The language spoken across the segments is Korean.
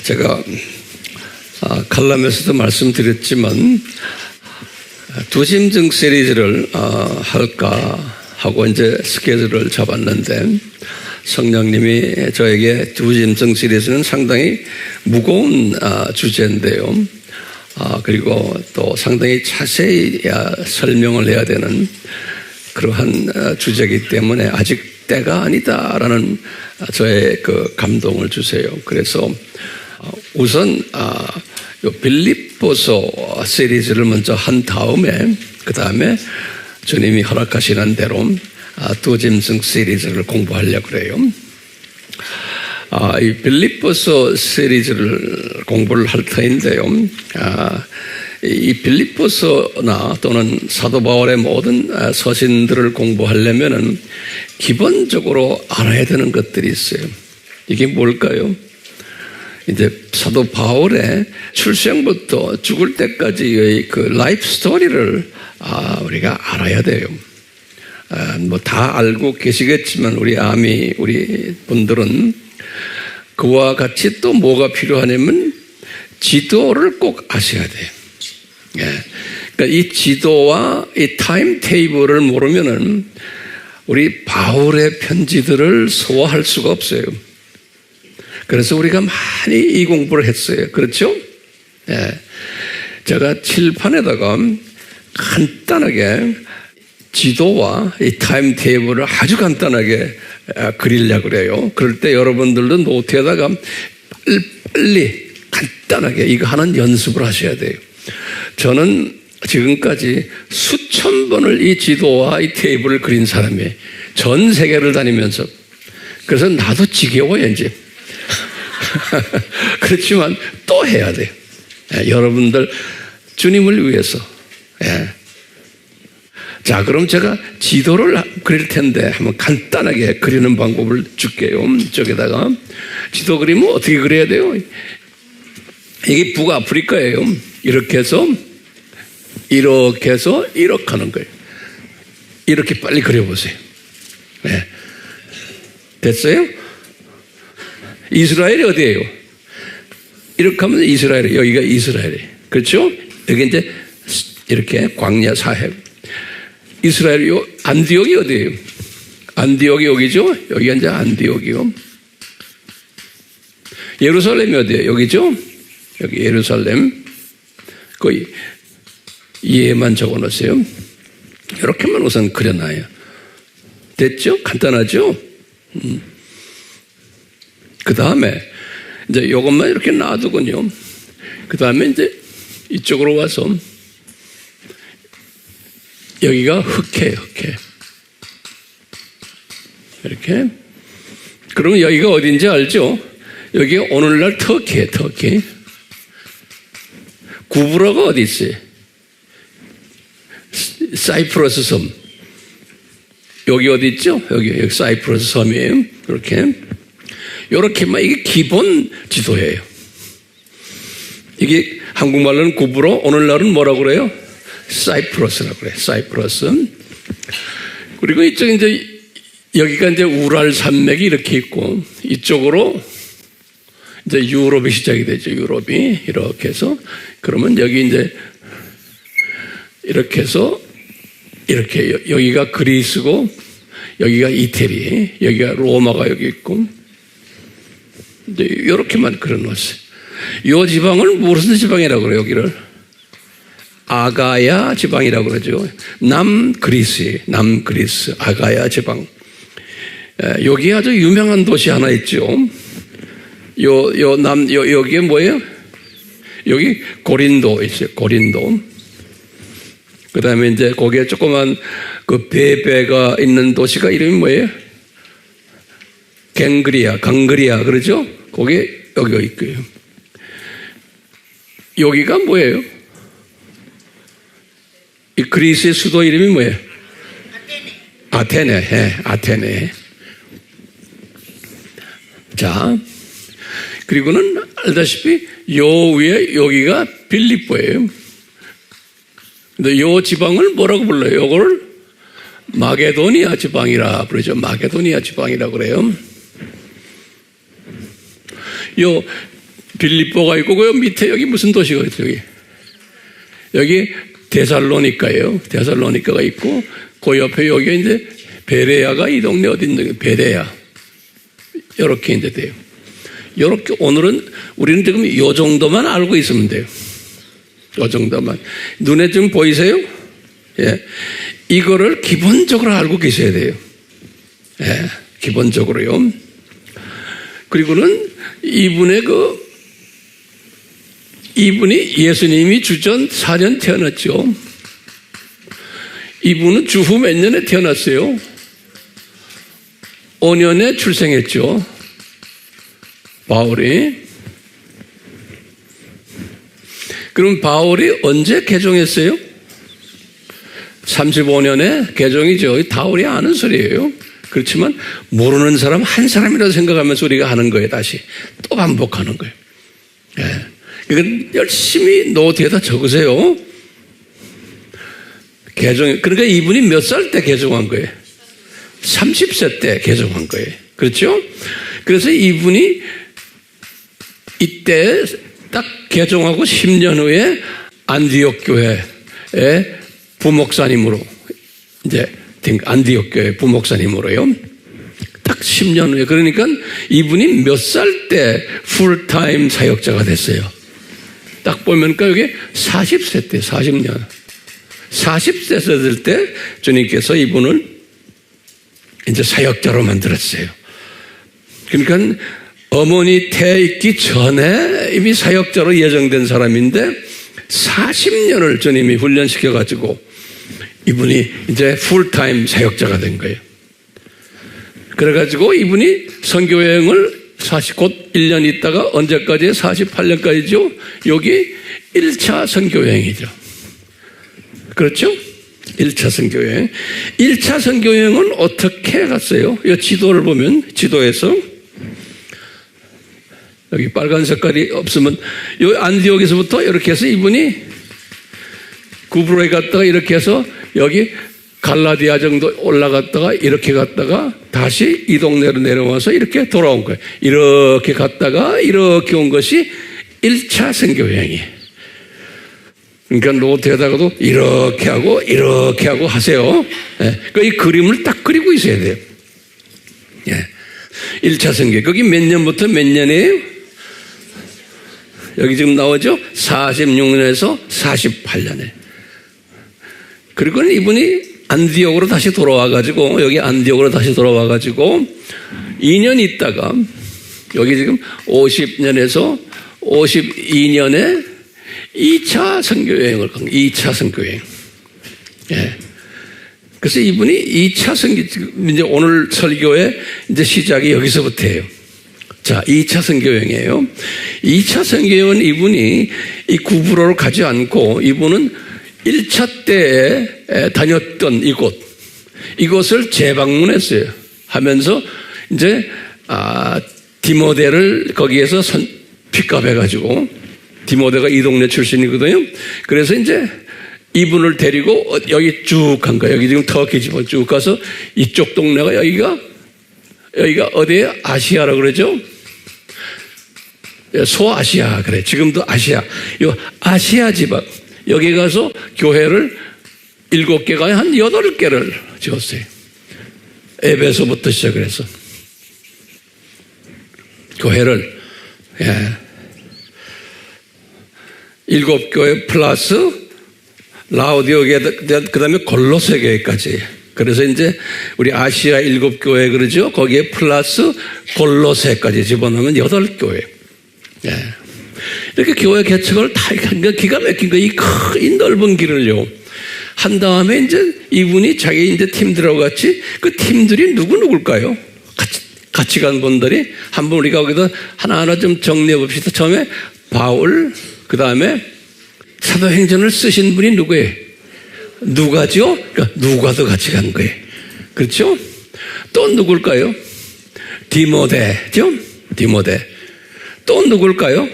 제가 칼럼에서도 말씀드렸지만 두짐승 시리즈를 할까 하고 이제 스케줄을 잡았는데 성령님이 저에게 두짐승 시리즈는 상당히 무거운 주제인데요. 그리고 또 상당히 자세히 설명을 해야 되는 그러한 주제이기 때문에 아직 때가 아니다라는 저의 그 감동을 주세요. 그래서 우선 요 빌립보서 시리즈를 먼저 한 다음에 그 다음에 주님이 허락하시는 대로 두짐승 시리즈를 공부하려고 그래요. 이 빌립보서 시리즈를 공부를 할 터인데요. 이 빌립보서나 또는 사도 바울의 모든 서신들을 공부하려면은 기본적으로 알아야 되는 것들이 있어요. 이게 뭘까요? 이제 사도 바울의 출생부터 죽을 때까지의 그 라이프 스토리를 우리가 알아야 돼요. 뭐 다 알고 계시겠지만 우리 분들은 그와 같이 또 뭐가 필요하냐면 지도를 꼭 아셔야 돼요. 그러니까 이 지도와 이 타임 테이블을 모르면은 우리 바울의 편지들을 소화할 수가 없어요. 그래서 우리가 많이 이 공부를 했어요. 그렇죠? 제가 칠판에다가 간단하게 지도와 이 타임 테이블을 아주 간단하게 그리려고 그래요. 그럴 때 여러분들도 노트에다가 빨리 간단하게 이거 하는 연습을 하셔야 돼요. 저는 지금까지 수천 번을 이 지도와 이 테이블을 그린 사람이에요. 전 세계를 다니면서. 그래서 나도 지겨워요, 이제. 그렇지만 또 해야 돼요. 여러분들 주님을 위해서. 자, 그럼 제가 지도를 그릴 텐데 한번 간단하게 그리는 방법을 줄게요. 이쪽에다가 지도 그리면 어떻게 그려야 돼요? 이게 북아프리카예요. 이렇게 해서 이렇게 하는 거예요. 이렇게 빨리 그려보세요. 됐어요? 이스라엘이 어디예요? 이렇게 하면 이스라엘이에요. 여기가 이스라엘이에요. 그렇죠? 여기 이제 이렇게 광야 사해. 이스라엘 안디옥이 어디예요? 안디옥이 여기죠? 여기가 이제 안디옥이요. 예루살렘이 어디예요? 여기죠? 여기 예루살렘. 거의 이해만 적어 놓으세요. 이렇게만 우선 그려놔요. 됐죠? 간단하죠? 그 다음에 이제 이것만 이렇게 놔두군요. 그 다음에 이제 이쪽으로 와서 여기가 흑해예요, 흑해. 이렇게. 그러면 여기가 어딘지 알죠? 여기가 오늘날 터키예요, 터키. 구브라가 어디 있어요? 사이프러스 섬. 여기 어디 있죠? 여기 사이프러스 섬이에요. 이렇게만 이게 기본 지도예요. 이게 한국말로는 구브로, 오늘날은 뭐라고 그래요? 사이프러스라고 그래요. 사이프러스. 그리고 이쪽 이제 여기가 이제 우랄 산맥이 이렇게 있고 이쪽으로 이제 유럽이 시작이 되죠. 유럽이 이렇게 해서 그러면 여기 이제 이렇게 해서 이렇게 여기가 그리스고 여기가 이태리, 여기가 로마가 여기 있고 이제 이렇게만 그려놓았어요. 이 지방을 무슨 지방이라고 그래요? 여기를 아가야 지방이라고 그러죠. 남그리스, 아가야 지방. 여기 아주 유명한 도시 하나 있죠. 여기에 뭐예요? 여기 고린도 있어요. 고린도. 그 다음에 이제 거기에 조그만 그 배가 있는 도시가 이름이 뭐예요? 강그리아, 그러죠? 거기에 여기가 있고요. 여기가 뭐예요? 이 그리스의 수도 이름이 뭐예요? 아테네. 자, 그리고는 알다시피 요 위에 여기가 빌립보예요. 근데 요 지방을 뭐라고 불러요? 요걸 마게도니아 지방이라 부르죠. 마게도니아 지방이라고 그래요. 빌립보가 있고, 그 밑에 여기 무슨 도시가 있어요, 여기 데살로니카예요. 데살로니카가 있고, 그 옆에 여기 이제 베레아가 이 동네 어디 있는 거예요? 베레아. 이렇게 이제 돼요. 이렇게 오늘은 우리는 지금 이 정도만 알고 있으면 돼요. 이 정도만. 눈에 좀 보이세요? 예. 이거를 기본적으로 알고 계셔야 돼요. 예. 기본적으로요. 그리고는 이분이 예수님이 주전 4년 태어났죠. 이분은 주후 몇 년에 태어났어요? 5년에 출생했죠. 바울이. 그럼 바울이 언제 개종했어요? 35년에 개종이죠. 바울이 아는 소리예요. 그렇지만 모르는 사람 한 사람이라고 생각하면서 우리가 하는 거예요. 다시 또 반복하는 거예요. 예. 이건 열심히 노트에다 적으세요. 그러니까 이분이 몇 살 때 개종한 거예요? 30세 때 개종한 거예요. 그렇죠? 그래서 이분이 이때 딱 개종하고 10년 후에 안디옥 교회의 부목사님으로 이제 안디옥 교회 부목사님으로요. 딱 10년 후에. 그러니까 이분이 몇 살 때 풀타임 사역자가 됐어요? 딱 보면까 여기 40세 때, 40년. 40세 될 때 주님께서 이분을 이제 사역자로 만들었어요. 그러니까 어머니 태 있기 전에 이미 사역자로 예정된 사람인데 40년을 주님이 훈련시켜가지고 이분이 이제 풀타임 사역자가 된 거예요. 그래가지고 이분이 선교여행을 곧 1년 있다가 언제까지? 48년까지죠. 여기 1차 선교여행이죠. 그렇죠? 1차 선교여행. 1차 선교여행은 어떻게 갔어요? 이 지도를 보면 지도에서 여기 빨간 색깔이 없으면 이 안디옥에서부터 이렇게 해서 이분이 구브로에 갔다가 이렇게 해서 여기 갈라디아 정도 올라갔다가 이렇게 갔다가 다시 이 동네로 내려와서 이렇게 돌아온 거예요. 이렇게 갔다가 이렇게 온 것이 1차 선교여행이에요. 그러니까 노트에다가도 이렇게 하고 하세요. 예. 그러니까 이 그림을 딱 그리고 있어야 돼요. 예. 1차 선교. 거기 몇 년부터 몇 년이에요? 여기 지금 나오죠? 46년에서 48년에. 그리고 이분이 안디옥으로 다시 돌아와가지고, 여기 안디옥으로 다시 돌아와가지고, 2년 있다가, 여기 지금 50년에서 52년에 2차 선교여행을 간 거예요. 2차 선교여행. 예. 그래서 이분이 2차 선교, 이제 오늘 설교의 이제 시작이 여기서부터예요. 자, 2차 선교여행이에요. 2차 선교여행은 이분이 이 구브로를 가지 않고 이분은 1차 때에 다녔던 이곳을 재방문했어요. 하면서 이제 디모데를 거기에서 픽업해가지고 디모데가 이 동네 출신이거든요. 그래서 이제 이분을 데리고 여기 쭉 간 거예요. 여기 지금 터키 집을 쭉 가서 이쪽 동네가 여기가 어디에 아시아라고 그러죠? 소아시아 그래. 지금도 아시아. 요 아시아 지방. 여기 가서 교회를 7개가 한 8개를 지었어요. 에베소부터 시작을 해서. 교회를, 7교회 플러스 라오디오게, 그 다음에 골로새 교회까지. 그래서 이제 우리 아시아 7교회 그러죠? 거기에 플러스 골로새까지 집어넣으면 8교회. 이렇게 교회 개척을 다 기가 막힌 거, 이 넓은 길을요. 한 다음에 이제 이분이 자기 이제 팀들하고 같이 그 팀들이 누굴까요? 같이 간 분들이 한번 우리가 거기다 하나하나 좀 정리해 봅시다. 처음에 바울, 그 다음에 사도행전을 쓰신 분이 누구예요? 누가죠? 그러니까 누가도 같이 간 거예요. 그렇죠? 또 누굴까요? 디모데죠? 디모데. 또 누굴까요?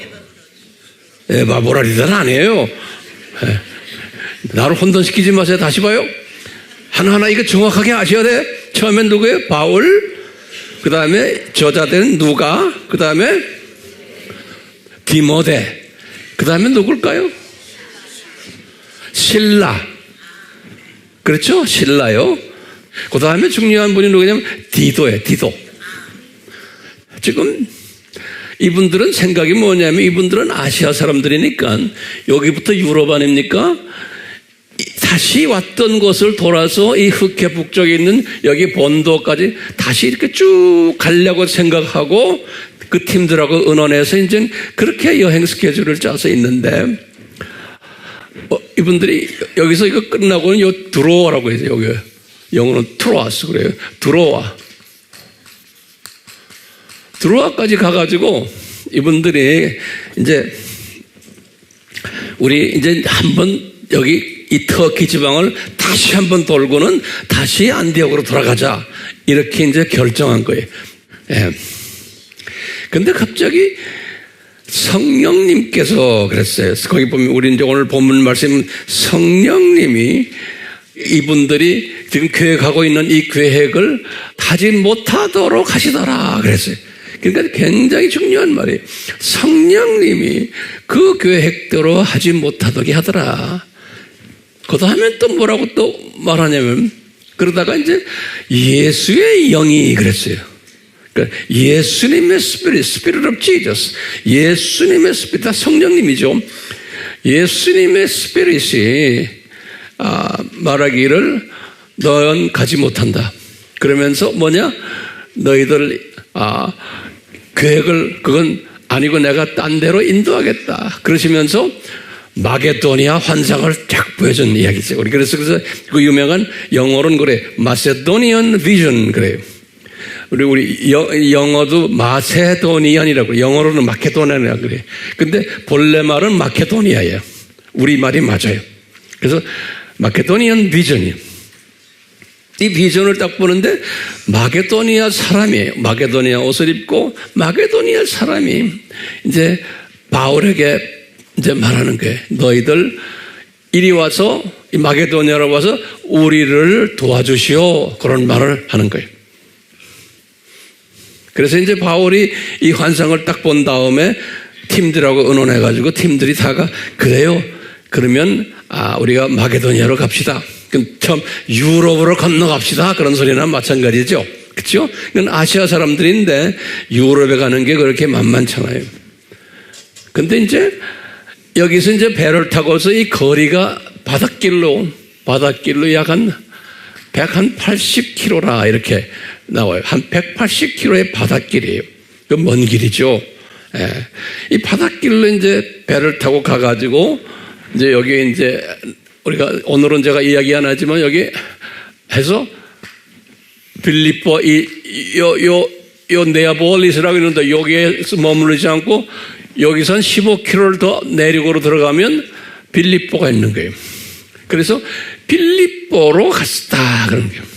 에바보라리다는 아니에요. 나를 혼돈시키지 마세요. 다시 봐요. 하나하나 이거 정확하게 아셔야 돼. 처음엔 누구예요? 바울, 그 다음에 저자된 누가, 그 다음에 디모데. 그 다음에 누굴까요? 실라. 그렇죠? 실라요. 그 다음에 중요한 분이 누구냐면 디도예요. 디도. 지금 이분들은 생각이 뭐냐면 이분들은 아시아 사람들이니까 여기부터 유럽 아닙니까? 다시 왔던 곳을 돌아서 이 흑해 북쪽에 있는 여기 본도까지 다시 이렇게 쭉 가려고 생각하고 그 팀들하고 의논해서 이제 그렇게 여행 스케줄을 짜서 있는데 이분들이 여기서 이거 끝나고는 요 드로아라고 해서 여기 영어는 트로아스 그래요. 드로아까지 가가지고 이분들이 이제 우리 이제 한번 여기 이 터키 지방을 다시 한번 돌고는 다시 안디옥으로 돌아가자 이렇게 이제 결정한 거예요. 예. 근데 갑자기 성령님께서 그랬어요. 거기 보면 우리 이제 오늘 본문 말씀 성령님이 이분들이 지금 계획하고 있는 이 계획을 하지 못하도록 하시더라 그랬어요. 그러니까 굉장히 중요한 말이에요. 성령님이 그 계획대로 하지 못하게 하더라. 그 다음에 또 뭐라고 또 말하냐면 그러다가 이제 예수의 영이 그랬어요. 그러니까 예수님의 Spirit of Jesus. 예수님의 Spirit, 다 성령님이죠. 예수님의 Spirit이 말하기를 너는 가지 못한다. 그러면서 뭐냐? 너희들 계획을 그건 아니고 내가 딴 데로 인도하겠다. 그러시면서 마게도니아 환상을 쫙 보여준 이야기죠. 우리 그래서 그 유명한 영어로는 그래 마세도니안 비전 그래요. 우리 영어도 마세도니안이라고 영어로는 마케도니아라고 그래. 근데 본래 말은 마케도니아예요. 우리 말이 맞아요. 그래서 마케도니안 비전이에요. 이 비전을 딱 보는데 마게도니아 사람이에요. 마게도니아 옷을 입고 마게도니아 사람이 이제 바울에게 이제 말하는 거예요. 너희들 이리 와서 이 마게도니아로 와서 우리를 도와주시오. 그런 말을 하는 거예요. 그래서 이제 바울이 이 환상을 딱 본 다음에 팀들하고 의논해가지고 팀들이 다가 그래요. 그러면 우리가 마게도니아로 갑시다. 처음 유럽으로 건너갑시다. 그런 소리나 마찬가지죠. 그렇죠? 이건 아시아 사람들인데 유럽에 가는 게 그렇게 만만찮아요. 근데 이제 여기서 이제 배를 타고서 이 거리가 바닷길로 약 한 180km라 이렇게 나와요. 한 180km의 바닷길이에요. 그 먼 길이죠. 예. 이 바닷길로 이제 배를 타고 가가지고 이제 여기 이제 우리가 오늘은 제가 이야기 안 하지만 여기 해서 빌립보 요 네아폴리스라고 있는데 여기에서 머무르지 않고 여기서 한 15km를 더 내륙으로 들어가면 빌립보가 있는 거예요. 그래서 빌립보로 갔다 그런 거예요.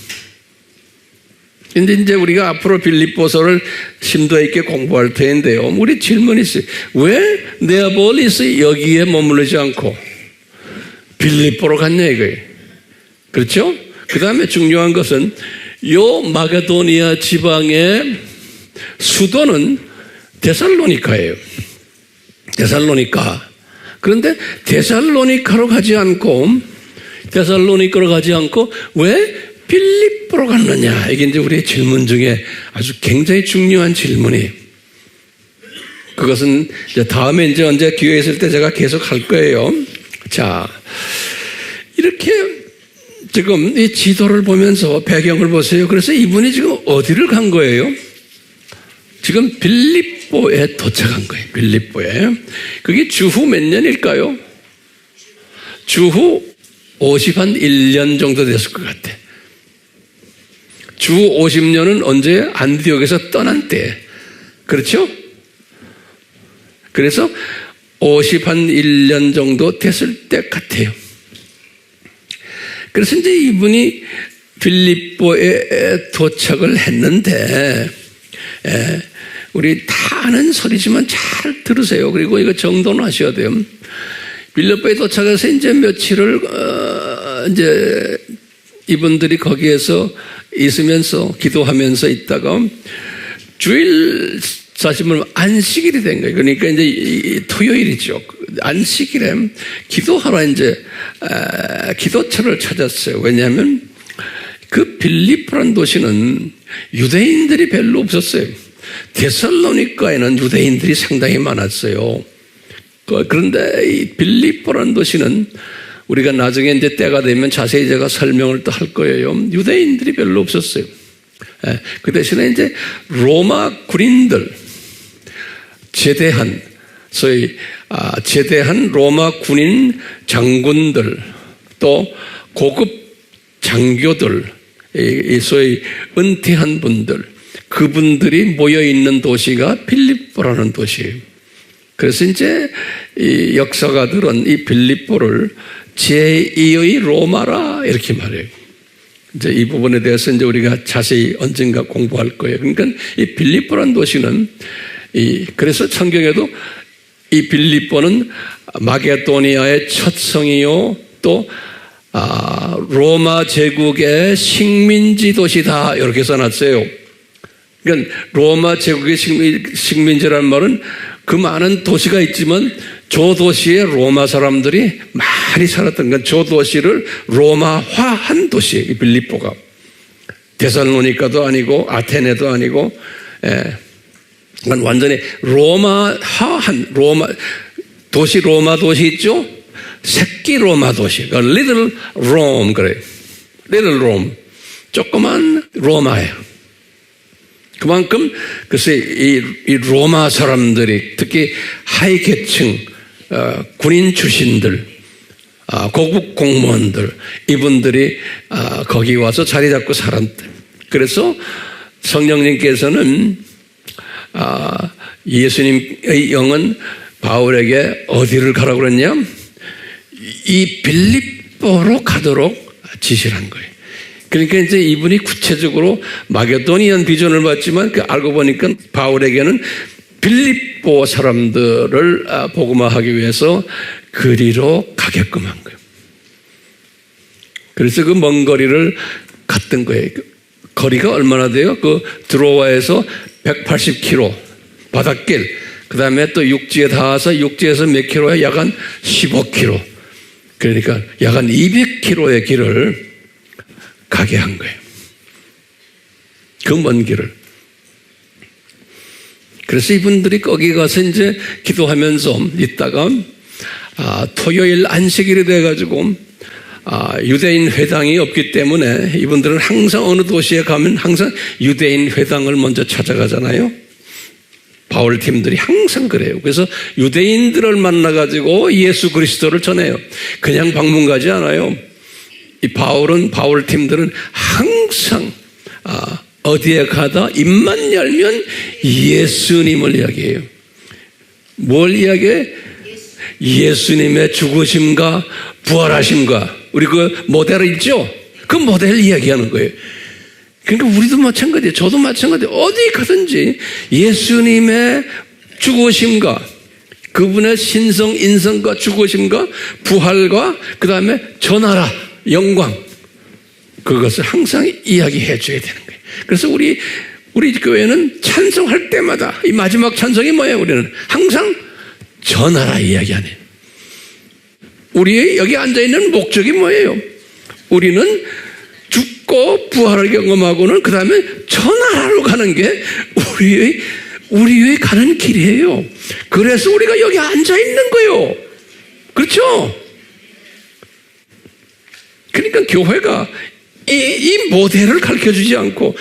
근데 이제 우리가 앞으로 빌립보서를 심도 있게 공부할 텐데요. 우리 질문이 있어요. 왜 네아폴리스 여기에 머무르지 않고 빌립보로 갔냐 이거예요. 그렇죠? 그 다음에 중요한 것은 요 마게도니아 지방의 수도는 데살로니카예요. 데살로니카. 그런데 데살로니카로 가지 않고 왜 빌립보로 갔느냐? 이게 이제 우리의 질문 중에 아주 굉장히 중요한 질문이에요. 그것은 이제 다음에 이제 언제 기회 있을 때 제가 계속 할 거예요. 자, 이렇게 지금 이 지도를 보면서 배경을 보세요. 그래서 이분이 지금 어디를 간 거예요? 지금 빌립보에 도착한 거예요. 빌립보에. 그게 주후 몇 년일까요? 주후 51년 정도 됐을 것 같아. 주후 50년은 언제? 안디옥에서 떠난 때. 그렇죠? 그래서 51년 정도 됐을 때 같아요. 그래서 이제 이분이 빌립보에 도착을 했는데, 우리 다 아는 소리지만 잘 들으세요. 그리고 이거 정돈하셔야 돼요. 빌립보에 도착해서 이제 며칠을, 이제 이분들이 거기에서 있으면서 기도하면서 있다가 주일 사실 말하면 안식일이 된 거예요. 그러니까 이제 토요일이죠. 안식일에 기도하러 이제 기도처를 찾았어요. 왜냐하면 그 빌립보라는 도시는 유대인들이 별로 없었어요. 데살로니가에는 유대인들이 상당히 많았어요. 그런데 이 빌립보라는 도시는 우리가 나중에 이제 때가 되면 자세히 제가 설명을 또 할 거예요. 유대인들이 별로 없었어요. 그 대신에 이제 로마 군인들, 제대한, 소위 제대한 로마 군인 장군들, 또 고급 장교들, 소위 은퇴한 분들, 그분들이 모여 있는 도시가 빌립보라는 도시예요. 그래서 이제 이 역사가들은 이 빌립보를 제2의 로마라 이렇게 말해요. 이제 이 부분에 대해서 이제 우리가 자세히 언젠가 공부할 거예요. 그러니까 이 빌립보라는 도시는 그래서 성경에도 이 빌립보는 마게도니아의 첫 성이요, 또 로마 제국의 식민지 도시다 이렇게 써놨어요. 그러니까 로마 제국의 식민지라는 말은 그 많은 도시가 있지만 저 도시에 로마 사람들이 많이 살았던 건 저 도시를 로마화한 도시예요. 이 빌립보가. 데살로니가도 아니고 아테네도 아니고, 완전히 로마화한 로마 도시 있죠? 새끼 로마 도시. 그러니까 Little Rome 그래요. Little Rome. 조그만 로마예요. 그만큼 글쎄 이 로마 사람들이 특히 하위 계층 군인 출신들, 고급 공무원들, 이분들이 거기 와서 자리 잡고 살았대. 그래서 성령님께서는 예수님의 영은 바울에게 어디를 가라고 그랬냐? 이 빌립보로 가도록 지시를 한 거예요. 그러니까 이제 이분이 구체적으로 마게도니안 비전을 봤지만 알고 보니까 바울에게는 빌립보 사람들을 복음화하기 위해서 그리로 가게끔 한 거예요. 그래서 그 먼 거리를 갔던 거예요. 거리가 얼마나 돼요? 그 드로아에서 180km 바닷길, 그 다음에 또 육지에 닿아서 육지에서 몇 킬로에 약 한 15km. 그러니까 약 한 200km의 길을 가게 한 거예요. 그 먼 길을. 그래서 이분들이 거기 가서 이제 기도하면서 있다가 토요일 안식일이 돼가지고 유대인 회당이 없기 때문에 이분들은 항상 어느 도시에 가면 항상 유대인 회당을 먼저 찾아가잖아요. 바울 팀들이 항상 그래요. 그래서 유대인들을 만나가지고 예수 그리스도를 전해요. 그냥 방문 가지 않아요. 이 바울 팀들은 항상 어디에 가다 입만 열면 예수님을 이야기해요. 뭘 이야기해? 예수님의 죽으심과 부활하심과 우리 그 모델 있죠? 그 모델 이야기하는 거예요. 그러니까 우리도 마찬가지예요. 저도 마찬가지예요. 어디 가든지 예수님의 죽으심과 그분의 신성 인성과 죽으심과 부활과 그 다음에 전하라 영광, 그것을 항상 이야기해 줘야 되는 거예요. 그래서 우리 교회는 찬송할 때마다 이 마지막 찬송이 뭐예요? 우리는 항상 전하라 이야기하네. 우리 여기 앉아있는 목적이 뭐예요? 우리는 죽고 부활을 경험하고는 그 다음에 전하라로 가는 게 우리의 가는 길이에요. 그래서 우리가 여기 앉아있는 거예요. 그렇죠? 그러니까 교회가 이 모델을 가르쳐주지 않고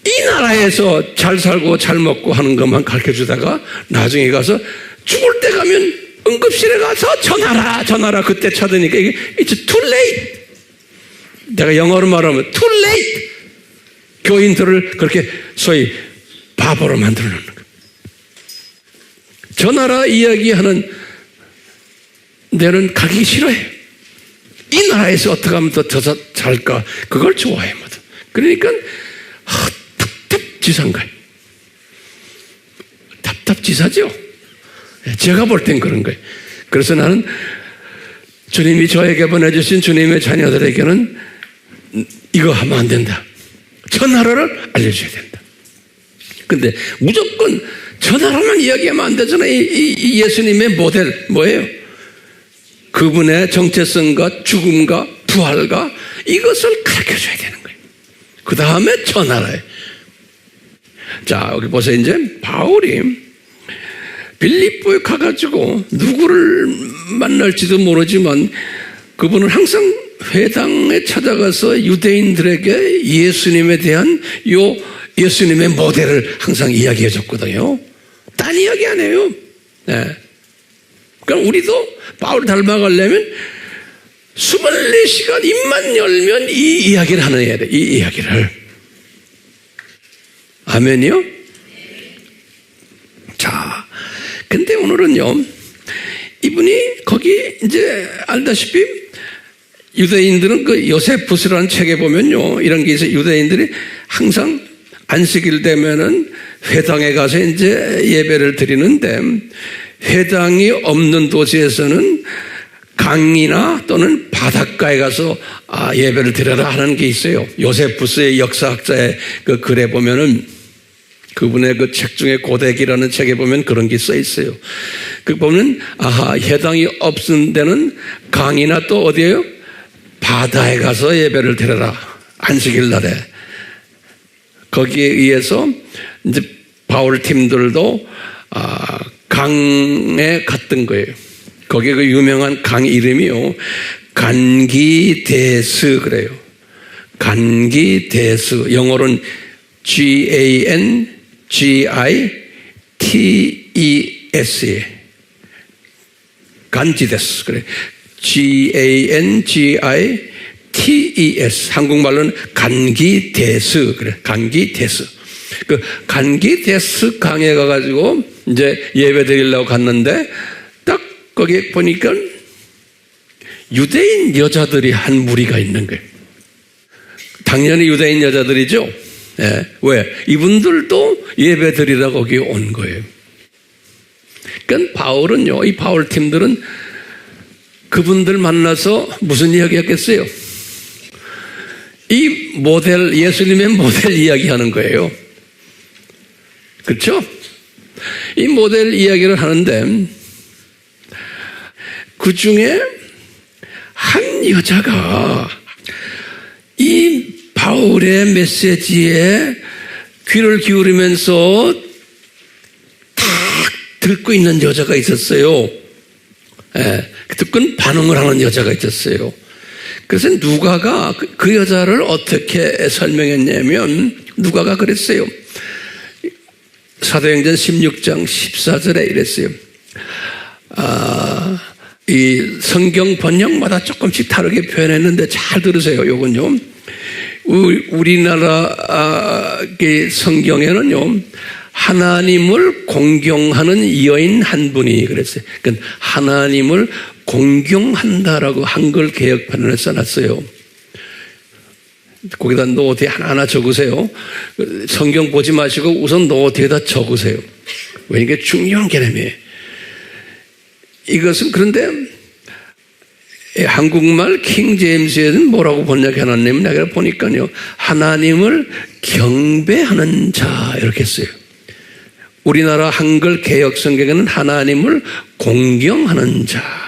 이 나라에서 잘 살고 잘 먹고 하는 것만 가르쳐주다가 나중에 가서 죽을 때 가면 응급실에 가서 전하라 그때 찾으니까 이게 it's too late. 내가 영어로 말하면 too late. 교인들을 그렇게 소위 바보로 만들어 놓는 거예요. 전하라 이야기하는 데는 가기 싫어해. 이 나라에서 어떻게 하면 더 잘까? 그걸 좋아해. 그러니까 답답지사인 거예요. 답답지사죠. 제가 볼 땐 그런 거예요. 그래서 나는 주님이 저에게 보내주신 주님의 자녀들에게는 이거 하면 안 된다. 전하라를 알려줘야 된다. 근데 무조건 전하라만 이야기하면 안 되잖아요. 이 예수님의 모델 뭐예요? 그분의 정체성과 죽음과 부활과 이것을 가르쳐줘야 되는 거예요. 그 다음에 전하라요. 자, 여기 보세요. 이제 바울이 빌립보에 가가지고 누구를 만날지도 모르지만 그분은 항상 회당에 찾아가서 유대인들에게 예수님에 대한 예수님의 모델을 항상 이야기해 줬거든요. 딴 이야기 안 해요. 네. 그러니까 우리도 바울을 닮아가려면 24시간 입만 열면 이 이야기를 해야 돼. 이 이야기를. 아멘이요? 자, 근데 오늘은요, 이분이 거기 이제 알다시피 유대인들은 그 요세푸스라는 책에 보면요, 이런 게 있어요. 유대인들이 항상 안식일 되면은 회당에 가서 이제 예배를 드리는데 회당이 없는 도시에서는 강이나 또는 바닷가에 가서 예배를 드려라 하는 게 있어요. 요세푸스의 역사학자의 그 글에 보면은 그분의 그 책 중에 고대기라는 책에 보면 그런 게 써 있어요. 그 보면 회당이 없은 데는 강이나 또 어디에요? 바다에 가서 예배를 드려라. 안식일 날에. 거기에 의해서 이제 바울 팀들도 강에 갔던 거예요. 거기에 그 유명한 강 이름이요, 간기데스 그래요. 간기데스. 영어로는 GANGITES. 간지데스 그래. GANGITES. 한국말로는 간기데스 그래. 간기데스. 그 간기데스 강에 가가지고 이제 예배 드리려고 갔는데 딱 거기 보니까 유대인 여자들이 한 무리가 있는 거예요. 당연히 유대인 여자들이죠. 네. 왜? 이분들도 예배 드리러 거기 온 거예요. 그러니까 바울은요, 이 바울 팀들은 그분들 만나서 무슨 이야기 했겠어요? 이 모델, 예수님의 모델 이야기 하는 거예요. 그렇죠? 이 모델 이야기를 하는데 그 중에 한 여자가 이 바울의 메시지에 귀를 기울이면서 딱 듣고 있는 여자가 있었어요. 예, 듣고 반응을 하는 여자가 있었어요. 그래서 누가가 그 여자를 어떻게 설명했냐면 누가가 그랬어요. 사도행전 16장 14절에 이랬어요. 이 성경 번역마다 조금씩 다르게 표현했는데 잘 들으세요. 요건요. 우리나라 성경에는요, 하나님을 공경하는 여인 한 분이 그랬어요. 그러니까 하나님을 공경한다라고 한글 개혁판을 써놨어요. 거기다 노트에 하나하나 적으세요. 성경 보지 마시고 우선 노트에다 적으세요. 왜 이게 중요한 개념이에요. 이것은 그런데 한국말 킹 제임스에는 뭐라고 번역해놨냐면 내가 보니까요, 하나님을 경배하는 자 이렇게 써요. 우리나라 한글 개혁 성경에는 하나님을 공경하는 자.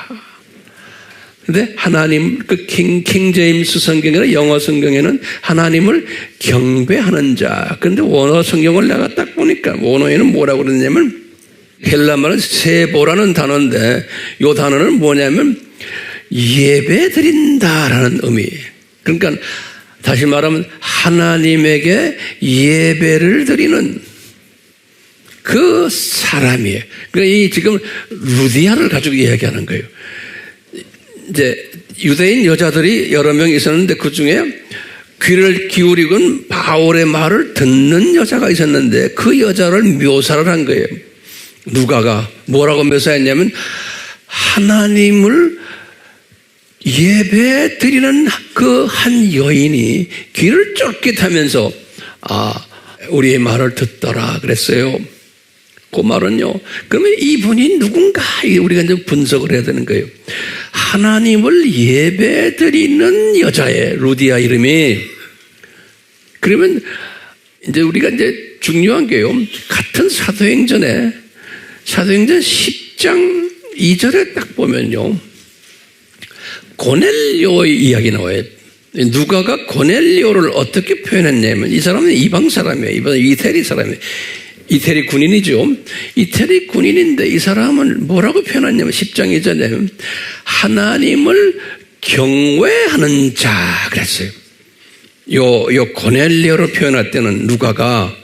근데 하나님 킹 제임스 성경에는, 영어 성경에는 하나님을 경배하는 자. 그런데 원어 성경을 내가 딱 보니까 원어에는 뭐라고 그러냐면 헬라말은 세보라는 단어인데 이 단어는 뭐냐면 예배 드린다라는 의미예요. 그러니까 다시 말하면 하나님에게 예배를 드리는 그 사람이에요. 그러니까 이 지금 루디아를 가지고 이야기하는 거예요. 이제 유대인 여자들이 여러 명 있었는데 그 중에 귀를 기울이곤 바울의 말을 듣는 여자가 있었는데 그 여자를 묘사를 한 거예요. 누가가 뭐라고 묘사했냐면 하나님을 예배 드리는 그 한 여인이 귀를 쫄깃하면서 우리의 말을 듣더라 그랬어요. 그 말은요, 그러면 이분이 누군가 우리가 이제 분석을 해야 되는 거예요. 하나님을 예배 드리는 여자의 루디아 이름이. 그러면 이제 우리가 이제 중요한 게요. 같은 사도행전 10장 2절에 딱 보면요. 고넬료의 이야기 나와요. 누가가 고넬료를 어떻게 표현했냐면 이 사람은 이방 사람이에요. 이방 이태리 사람이에요. 이태리 군인이죠. 이태리 군인인데 이 사람은 뭐라고 표현했냐면 10장 2절에 하나님을 경외하는 자 그랬어요. 요 고넬료를 표현할 때는 누가가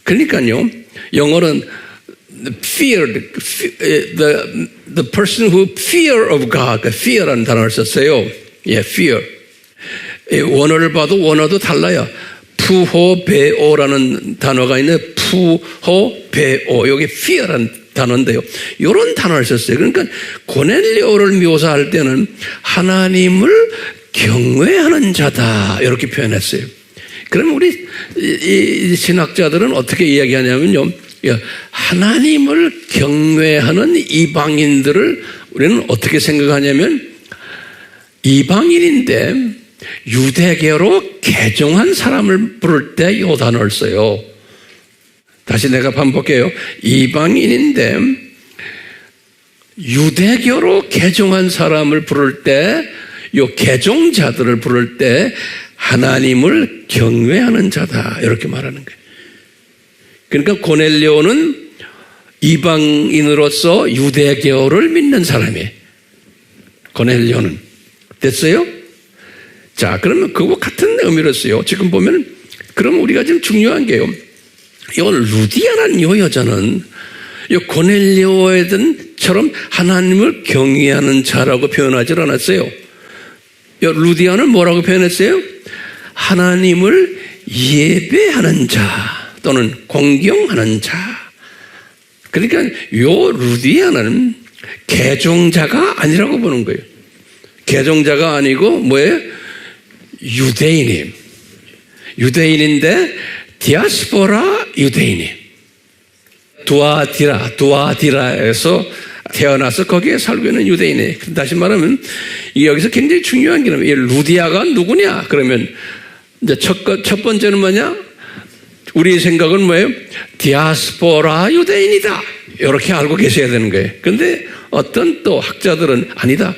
그러니까요. 영어는 fear, the person who fear of God, fear라는 단어를 썼어요. 예, fear. 원어를 봐도 원어도 달라요. 푸호베오라는 단어가 있는데 푸호베오 여기 fear라는 단어인데요. 이런 단어를 썼어요. 그러니까 고넬료를 묘사할 때는 하나님을 경외하는 자다 이렇게 표현했어요. 그러면 우리 이 신학자들은 어떻게 이야기하냐면요. 하나님을 경외하는 이방인들을 우리는 어떻게 생각하냐면 이방인인데 유대교로 개종한 사람을 부를 때 이 단어를 써요. 다시 내가 반복해요. 이방인인데 유대교로 개종한 사람을 부를 때 이 개종자들을 부를 때 하나님을 경외하는 자다 이렇게 말하는 거예요. 그러니까 고넬료는 이방인으로서 유대교를 믿는 사람이에요. 고넬료는 됐어요? 자, 그러면 그거 같은 의미로 써요. 지금 보면 그럼 우리가 지금 중요한 게요. 이 루디아라는 이 여자는 이 고넬료처럼 하나님을 경외하는 자라고 표현하지 않았어요. 이 루디아는 뭐라고 표현했어요? 하나님을 예배하는 자 또는 공경하는 자. 그러니까 이 루디아는 개종자가 아니라고 보는 거예요. 개종자가 아니고 뭐예요? 유대인이에요. 유대인인데 디아스포라 유대인이에요. 두아디라에서 태어나서 거기에 살고 있는 유대인이에요. 다시 말하면 여기서 굉장히 중요한 게 이 루디아가 누구냐? 그러면 이제 첫 번째는 뭐냐? 우리 생각은 뭐예요? 디아스포라 유대인이다. 이렇게 알고 계셔야 되는 거예요. 그런데 어떤 또 학자들은 아니다.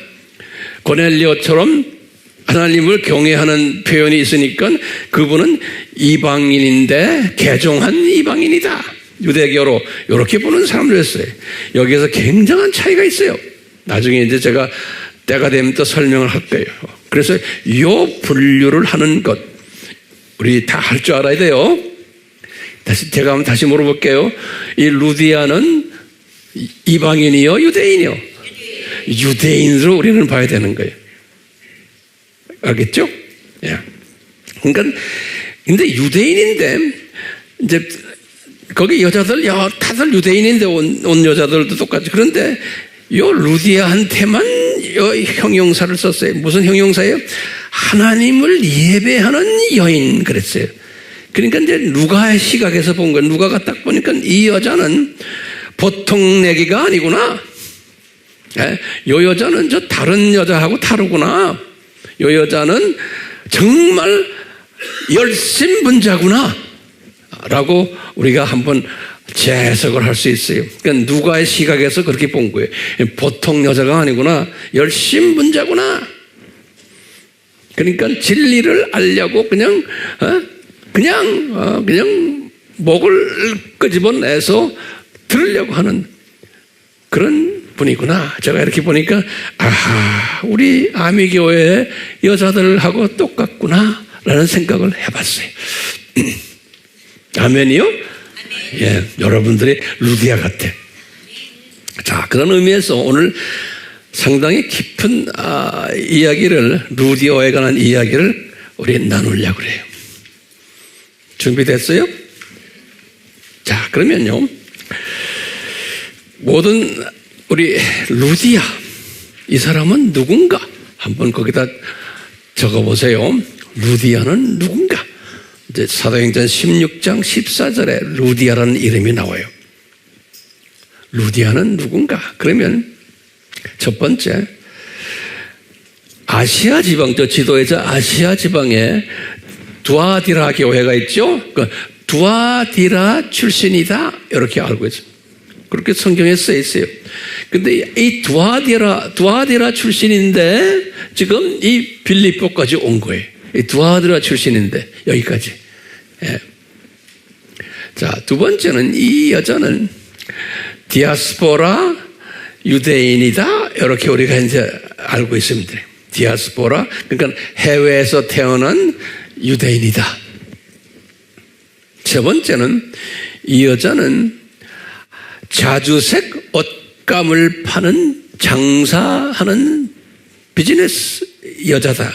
고넬료처럼 하나님을 경외하는 표현이 있으니까 그분은 이방인인데 개종한 이방인이다. 유대교로 이렇게 보는 사람들이었어요. 여기에서 굉장한 차이가 있어요. 나중에 이제 제가 때가 되면 또 설명을 할 거예요. 그래서 이 분류를 하는 것 우리 다 할 줄 알아야 돼요. 제가 한번 다시 물어볼게요. 이 루디아는 이방인이요, 유대인이요? 유대인으로 우리는 봐야 되는 거예요. 알겠죠? 예. 그러니까 근데 유대인인데 이제 거기 여자들 다들 유대인인데 온 여자들도 똑같이 그런데 요 루디아한테만 요 형용사를 썼어요. 무슨 형용사예요? 하나님을 예배하는 여인 그랬어요. 그러니까 이제 누가의 시각에서 본 거예요. 누가가 딱 보니까 이 여자는 보통 내기가 아니구나. 요 여자는 저 다른 여자하고 다르구나. 요 여자는 정말 열심분자구나 라고 우리가 한번 재해석을 할 수 있어요. 그러니까 누가의 시각에서 그렇게 본 거예요. 보통 여자가 아니구나. 열심분자구나. 그러니까 진리를 알려고 그냥 목을 끄집어내서 들으려고 하는 그런 분이구나. 제가 이렇게 보니까 우리 아미교회 여자들하고 똑같구나 라는 생각을 해봤어요. 아멘이요? 예, 여러분들이 루디아 같아. 자, 그런 의미에서 오늘 상당히 깊은 이야기를 루디아에 관한 이야기를 우리 나누려고 그래요. 준비됐어요? 자, 그러면요. 모든 우리 루디아 이 사람은 누군가 한번 거기다 적어보세요. 루디아는 누군가? 이제 사도행전 16장 14절에 루디아라는 이름이 나와요. 루디아는 누군가? 그러면 첫 번째 아시아 지방, 저 지도에서 아시아 지방에 두아디라 교회가 있죠. 그 두아디라 출신이다 이렇게 알고 있어요. 그렇게 성경에 써 있어요. 근데 이 두아디라 출신인데 지금 이 빌립보까지 온 거예요. 이 두아디라 출신인데 여기까지. 예. 자, 두 번째는 이 여자는 디아스포라 유대인이다 이렇게 우리가 이제 알고 있습니다. 디아스포라 그러니까 해외에서 태어난 유대인이다. 세 번째는 이 여자는 자주색 옷감을 파는 장사하는 비즈니스 여자다.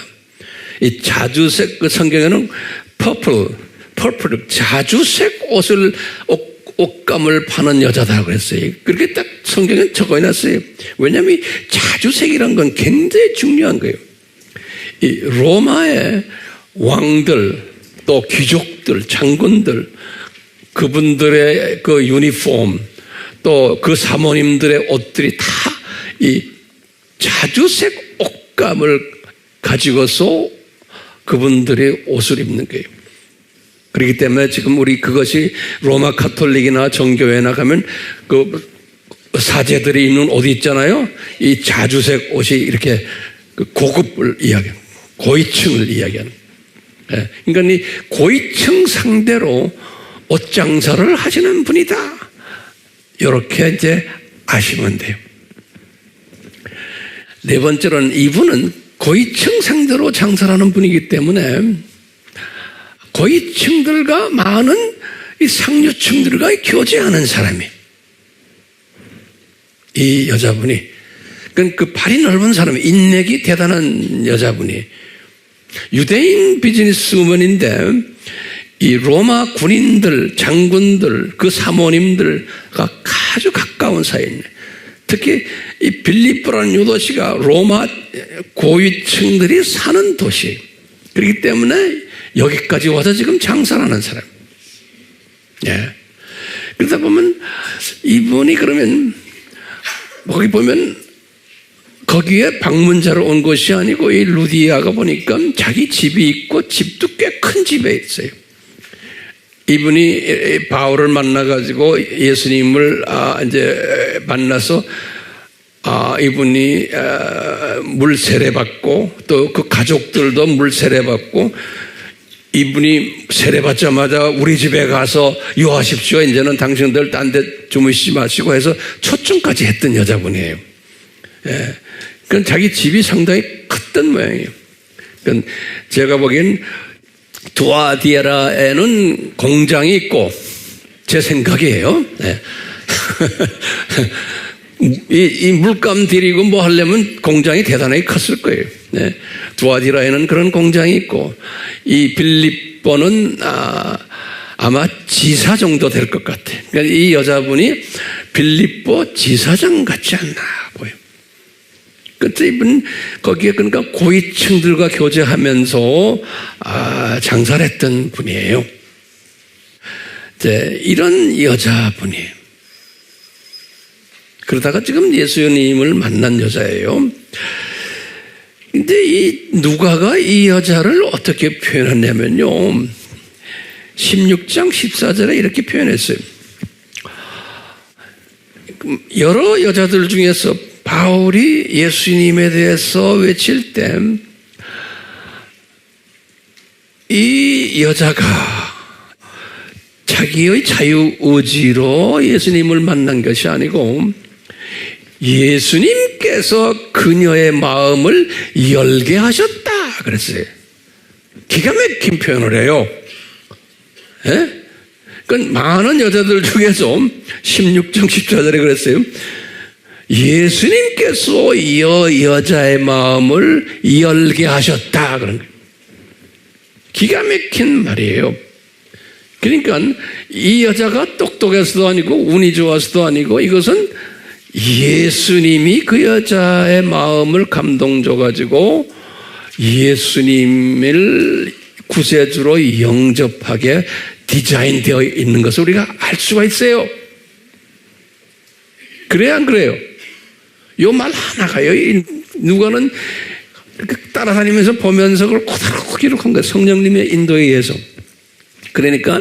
이 자주색 그 성경에는 퍼플 자주색 옷감을 파는 여자다 그랬어요. 그렇게 딱 성경에 적어놨어요. 왜냐하면 자주색이란 건 굉장히 중요한 거예요. 이 로마의 왕들 또 귀족들, 장군들 그분들의 그 유니폼 또 그 사모님들의 옷들이 다 이 자주색 옷감을 가지고서 그분들의 옷을 입는 거예요. 그렇기 때문에 지금 우리 그것이 로마 카톨릭이나 정교회나 가면 그 사제들이 입는 옷이 있잖아요. 이 자주색 옷이 이렇게 고급을 이야기하는, 고위층을 이야기하는. 그러니까 이 고위층 상대로 옷 장사를 하시는 분이다. 이렇게 이제 아시면 돼요. 네 번째로는 이분은 고위층 상대로 장사를 하는 분이기 때문에 고위층들과 많은 이 상류층들과 교제하는 사람이 이 여자분이 그 발이 넓은 사람이 인맥이 대단한 여자분이 유대인 비즈니스우먼인데 이 로마 군인들, 장군들, 그 사모님들과 아주 가까운 사이에 있네. 특히 이 빌립보라는 요도시가 로마 고위층들이 사는 도시. 그렇기 때문에 여기까지 와서 지금 장사를 하는 사람. 예. 그러다 보면 이분이 그러면 거기 보면 거기에 방문자로 온 것이 아니고 이 루디아가 보니까 자기 집이 있고 집도 꽤 큰 집에 있어요. 이분이 바울을 만나가지고 예수님을 이제 만나서 이분이 물 세례받고 또 그 가족들도 물 세례받고 이분이 세례받자마자 우리 집에 가서 유하십시오. 이제는 당신들 딴 데 주무시지 마시고 해서 초청까지 했던 여자분이에요. 예. 그건 자기 집이 상당히 컸던 모양이에요. 그건 제가 보기엔 두아디에라에는 공장이 있고 제 생각이에요. 네. 이 물감 들이고 뭐 하려면 공장이 대단하게 컸을 거예요. 네. 두아디라에는 그런 공장이 있고 이 빌립보는 아마 지사 정도 될 것 같아. 그러니까 이 여자분이 빌립보 지사장 같지 않나 보여. 그때 이분 거기에 그러니까 고위층들과 교제하면서 장사를 했던 분이에요. 이제 이런 여자분이에요. 그러다가 지금 예수님을 만난 여자예요. 근데 이 누가가 이 여자를 어떻게 표현했냐면요. 16장 14절에 이렇게 표현했어요. 여러 여자들 중에서 바울이 예수님에 대해서 외칠 때 이 여자가 자기의 자유의지로 예수님을 만난 것이 아니고 예수님께서 그녀의 마음을 열게 하셨다 그랬어요. 기가 막힌 표현을 해요. 예? 그러니까 많은 여자들 중에서 16장 14절에 그랬어요. 예수님께서 이 여자의 마음을 열게 하셨다 그런 거예요. 기가 막힌 말이에요. 그러니까 이 여자가 똑똑해서도 아니고 운이 좋아서도 아니고 이것은 예수님이 그 여자의 마음을 감동 줘가지고 예수님을 구세주로 영접하게 디자인되어 있는 것을 우리가 알 수가 있어요. 그래야 안 그래요? 요 말 하나가요. 누가는 이렇게 따라다니면서 보면서 그걸 그대로 기록한 거예요. 성령님의 인도에 의해서. 그러니까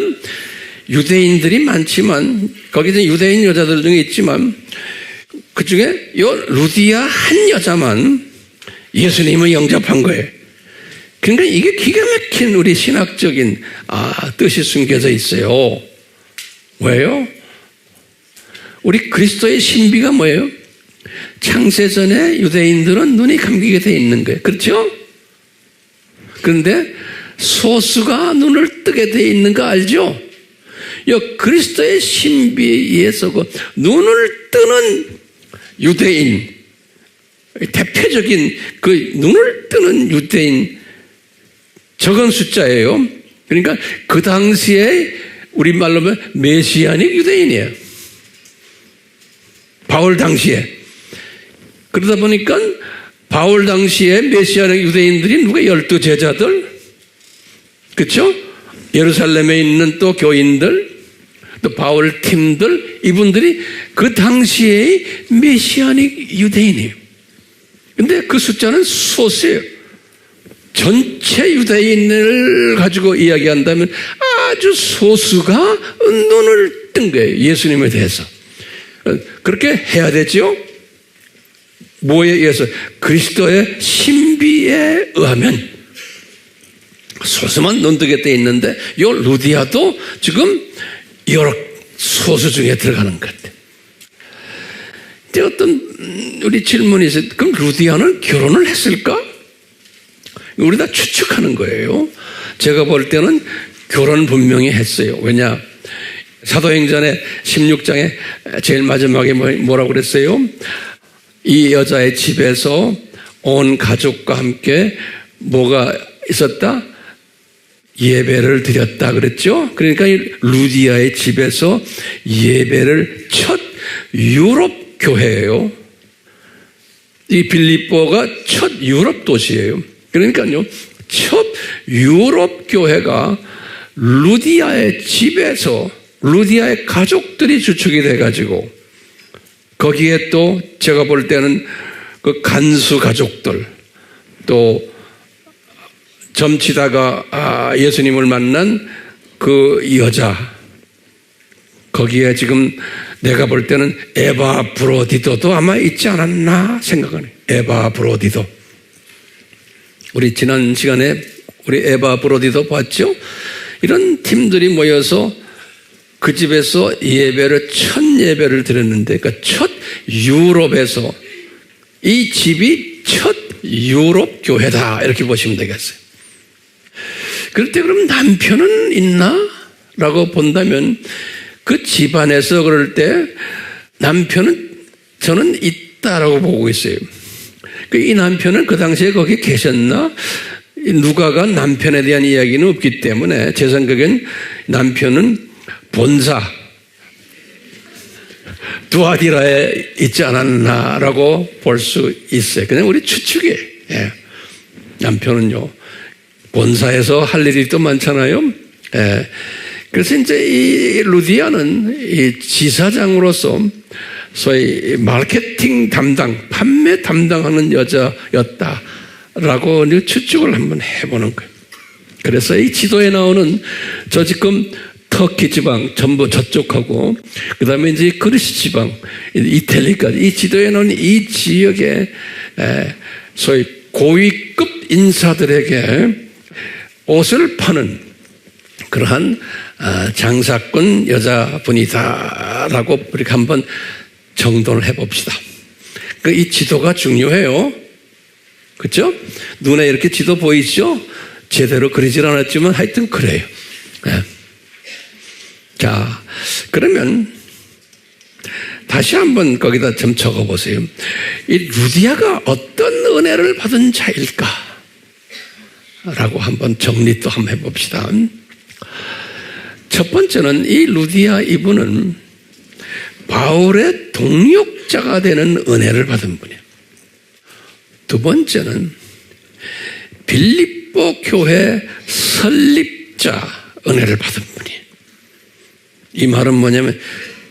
유대인들이 많지만 거기서 유대인 여자들 중에 있지만 그중에 요 루디아 한 여자만 예수님을 영접한 거예요. 그러니까 이게 기가 막힌 우리 신학적인 뜻이 숨겨져 있어요. 왜요? 우리 그리스도의 신비가 뭐예요? 창세전에 유대인들은 눈이 감기게 돼 있는 거예요. 그렇죠? 그런데 소수가 눈을 뜨게 돼 있는 거 알죠? 이 그리스도의 신비에 의해서 그 눈을 뜨는 유대인, 대표적인 그 눈을 뜨는 유대인 적은 숫자예요. 그러니까 그 당시에 우리말로 하면 메시아닉 유대인이에요. 바울 당시에. 그러다 보니까 바울 당시에 메시아닉 유대인들이 누가 12제자들? 그렇죠? 예루살렘에 있는 또 교인들, 또 바울 팀들, 이분들이 그 당시의 메시아닉 유대인이에요. 근데 그 숫자는 소수예요. 전체 유대인을 가지고 이야기한다면 아주 소수가 눈을 뜬 거예요. 예수님에 대해서. 그렇게 해야 되죠. 뭐에 의해서? 그리스도의 신비에 의하면 소수만 눈뜨게 돼 있는데 이 루디아도 지금 여러 소수 중에 들어가는 것 같아요. 이제 어떤 우리 질문이 있어요. 그럼 루디아는 결혼을 했을까? 우리 다 추측하는 거예요. 제가 볼 때는 결혼 분명히 했어요. 왜냐? 사도행전의 16장에 제일 마지막에 뭐라고 그랬어요? 이 여자의 집에서 온 가족과 함께 뭐가 있었다? 예배를 드렸다 그랬죠? 그러니까 이 루디아의 집에서 예배를 첫 유럽 교회예요. 이 빌립보가 첫 유럽 도시예요. 그러니까요, 첫 유럽 교회가 루디아의 집에서 루디아의 가족들이 주축이 돼가지고 거기에 또 제가 볼 때는 그 간수 가족들 또 점치다가 예수님을 만난 그 여자 거기에 지금 내가 볼 때는 에바 브로디도도 아마 있지 않았나 생각하네. 에바 브로디도. 우리 지난 시간에 우리 에바 브로디도 봤죠? 이런 팀들이 모여서 그 집에서 첫 예배를 드렸는데, 그러니까 첫 유럽에서 이 집이 첫 유럽 교회다 이렇게 보시면 되겠어요. 그럴 때 그럼 남편은 있나? 라고 본다면 그 집안에서 그럴 때 남편은 저는 있다라고 보고 있어요. 이 남편은 그 당시에 거기 계셨나? 누가가 남편에 대한 이야기는 없기 때문에 제 생각엔 남편은 본사 두아디라에 있지 않았나라고 볼 수 있어요. 그냥 우리 추측이에요. 예. 남편은요 본사에서 할 일이 또 많잖아요. 예. 그래서 이제 이 루디아는 이 지사장으로서 소위 마케팅 담당, 판매 담당하는 여자였다라고 추측을 한번 해보는 거예요. 그래서 이 지도에 나오는 저 지금 터키 지방 전부 저쪽하고 그 다음에 이제 그리스 지방 이탈리까지 이 지도에 나오는 이 지역에 소위 고위급 인사들에게 옷을 파는 그러한 장사꾼 여자분이다라고 우리가 한번 정돈을 해봅시다. 이 지도가 중요해요. 그렇죠? 눈에 이렇게 지도 보이죠? 제대로 그리질 않았지만 하여튼 그래요. 네. 자, 그러면 다시 한번 거기다 좀 적어보세요. 이 루디아가 어떤 은혜를 받은 자일까? 라고 한번 정리 또 한번 해봅시다. 첫 번째는 이 루디아 이분은 바울의 동역자가 되는 은혜를 받은 분이에요. 두 번째는 빌립보 교회 설립자 은혜를 받은 분이에요. 이 말은 뭐냐면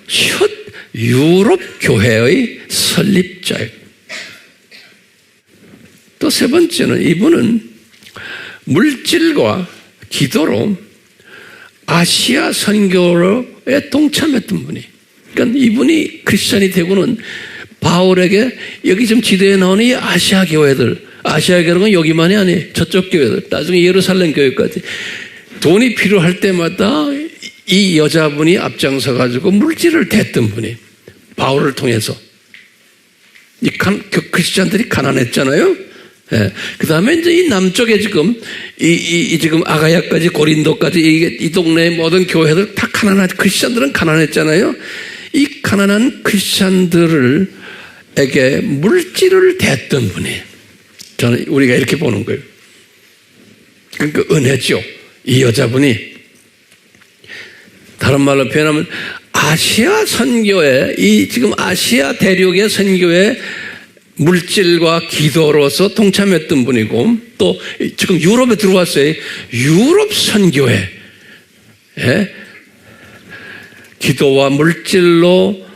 첫 유럽 교회의 설립자예요. 또 또 세 번째는 이분은 물질과 기도로 아시아 선교에 동참했던 분이. 그러니까 이분이 크리스찬이 되고는 바울에게 여기 지금 지도에 나오는 이 아시아 교회들, 아시아 교회는 여기만이 아니에요. 저쪽 교회들, 나중에 예루살렘 교회까지 돈이 필요할 때마다 이 여자분이 앞장서 가지고 물질을 댔던 분이 바울을 통해서. 이 크리스찬들이 가난했잖아요. 예. 그 다음에 이제 이 남쪽에 지금 지금 아가야까지 고린도까지 이 동네의 모든 교회들 다 크리스찬들은 가난했잖아요. 이 가난한 크리스찬들에게 물질을 댔던 분이. 저는 우리가 이렇게 보는 거예요. 그러니까 은혜죠. 이 여자분이. 다른 말로 표현하면 아시아 선교에, 이 지금 아시아 대륙의 선교에 물질과 기도로서 동참했던 분이고, 또 지금 유럽에 들어왔어요. 유럽 선교에 기도와 물질로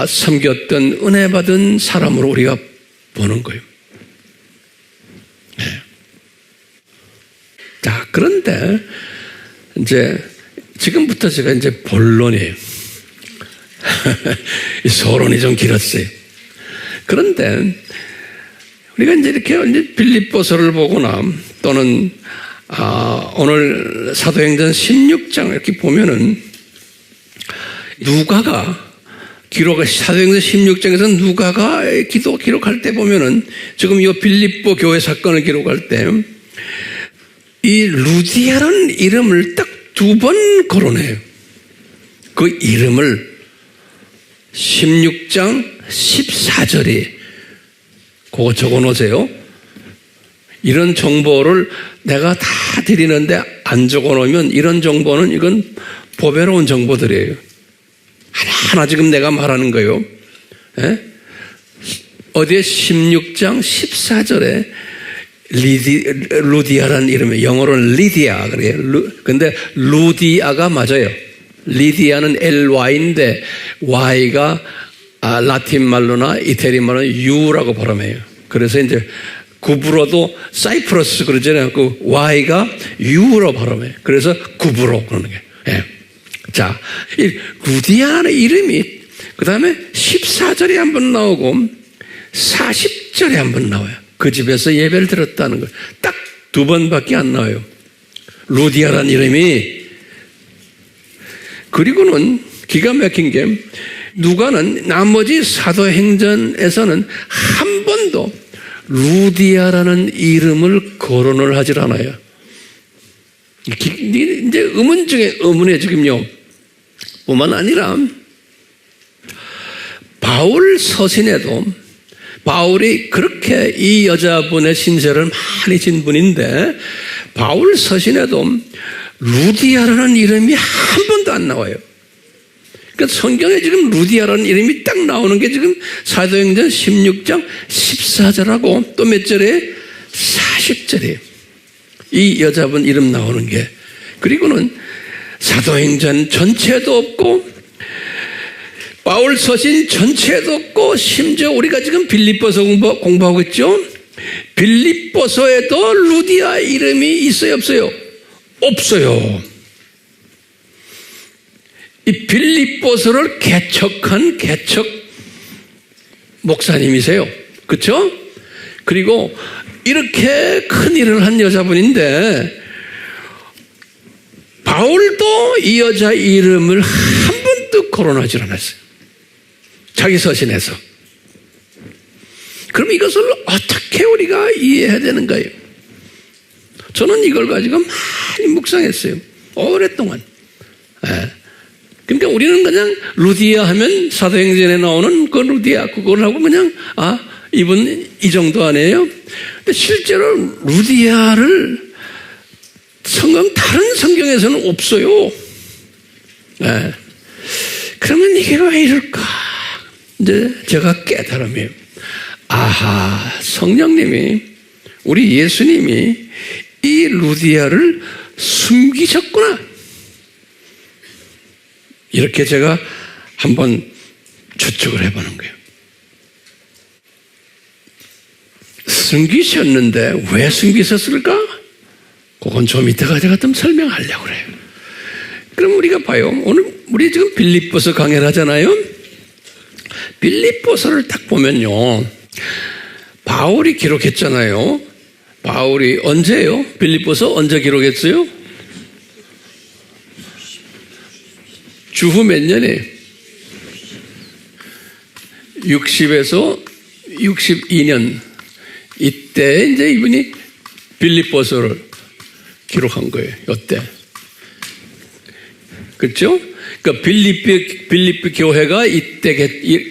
섬겼던 은혜 받은 사람으로 우리가 보는 거예요. 네. 자, 그런데 이제 지금부터 제가 이제 본론이에요. 이 서론이 좀 길었어요. 그런데 우리가 이제 이렇게 빌립보서를 보거나 또는 오늘 사도행전 16장 이렇게 보면은 누가가 사도행전 16장에서 누가가 기도 기록할 때 보면은 지금 이 빌립보 교회 사건을 기록할 때 이 루디아라는 이름을 딱 2번 거론해요. 그 이름을 16장 14절에 그거 적어 놓으세요. 이런 정보를 내가 다 드리는데 안 적어 놓으면 이런 정보는 이건 보배로운 정보들이에요. 하나하나 지금 내가 말하는 거예요. 예? 어디에 16장 14절에 루디아라는 이름이 영어로는 리디아 그래요. 근데 루디아가 맞아요. 리디아는 LY인데 Y가 라틴 말로나 이태리 말로는 U라고 발음해요. 그래서 이제 구브로도 사이프러스 그러잖아요. 그 Y가 U로 발음해요. 그래서 구브로 그러는 거예요. 예. 자, 이 루디아라는 이름이 그 다음에 14절에 한번 나오고 40절에 한번 나와요. 그 집에서 예배를 드렸다는 거예요. 딱 2번밖에 안 나와요. 루디아라는 이름이. 그리고는 기가 막힌 게 누가는 나머지 사도행전에서는 한 번도 루디아라는 이름을 거론을 하질 않아요. 이제 의문 중에 의문에 지금요. 뿐만 아니라 바울 서신에도 바울이 그렇게 이 여자분의 신세를 많이 진 분인데 바울 서신에도 루디아라는 이름이 한 번도 안 나와요. 그러니까 성경에 지금 루디아라는 이름이 딱 나오는 게 지금 사도행전 16장 14절하고 또 몇 절에 40절이에요. 이 여자분 이름 나오는 게. 그리고는 사도행전 전체도 없고 바울 서신 전체도 없고 심지어 우리가 지금 빌립보서 공부하고 있죠. 빌립보서에도 루디아 이름이 있어요 없어요? 없어요. 이 빌립보서를 개척한 개척 목사님이세요. 그렇죠? 그리고 이렇게 큰 일을 한 여자분인데 바울도 이 여자 이름을 한 번도 거론하지 않았어요. 자기 서신에서. 그럼 이것을 어떻게 우리가 이해해야 되는 거예요? 저는 이걸 가지고 많이 묵상했어요. 오랫동안. 네. 그러니까 우리는 그냥 루디아 하면 사도행전에 나오는 그 루디아 그걸 하고 그냥 이분 이 정도 아니에요? 근데 실제로 루디아를 다른 성경에서는 없어요. 네. 그러면 이게 왜 이럴까? 이제 제가 깨달음이에요. 아하, 성령님이 우리 예수님이 이 루디아를 숨기셨구나. 이렇게 제가 한번 추측을 해보는 거예요. 숨기셨는데 왜 숨기셨을까? 그건 좀 이따가 제가 좀 설명하려고 그래요. 그럼 우리가 봐요. 오늘 우리 지금 빌립보서 강의를 하잖아요. 빌립보서를 딱 보면요. 바울이 기록했잖아요. 바울이 언제요? 빌립보서 언제 기록했어요? 주후 몇 년에? 60에서 62년. 이때 이제 이분이 빌립보서를 기록한 거예요. 이때. 그렇죠? 그러니까 빌립보 교회가 이때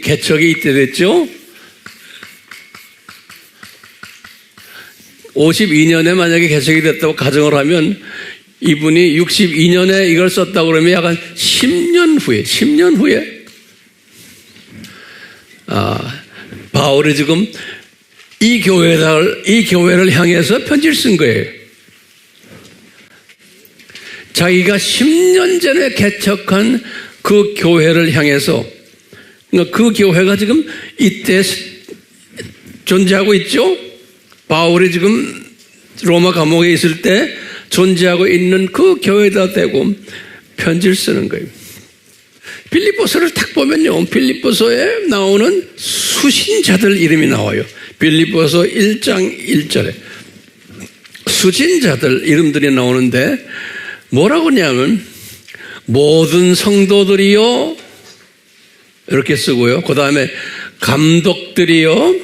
개척이 이때 됐죠? 52년에 만약에 개척이 됐다고 가정을 하면 이분이 62년에 이걸 썼다고 그러면 약간 10년 후에 바울이 지금 이 교회를 향해서 편지를 쓴 거예요. 자기가 10년 전에 개척한 그 교회를 향해서, 그러니까 그 교회가 지금 이때 존재하고 있죠? 바울이 지금 로마 감옥에 있을 때 존재하고 있는 그 교회에다 대고 편지를 쓰는 거예요. 빌립보서를 딱 보면요. 빌립보서에 나오는 수신자들 이름이 나와요. 빌립보서 1장 1절에 수신자들 이름들이 나오는데 뭐라고 하냐면 모든 성도들이요 이렇게 쓰고요. 그 다음에 감독들이요,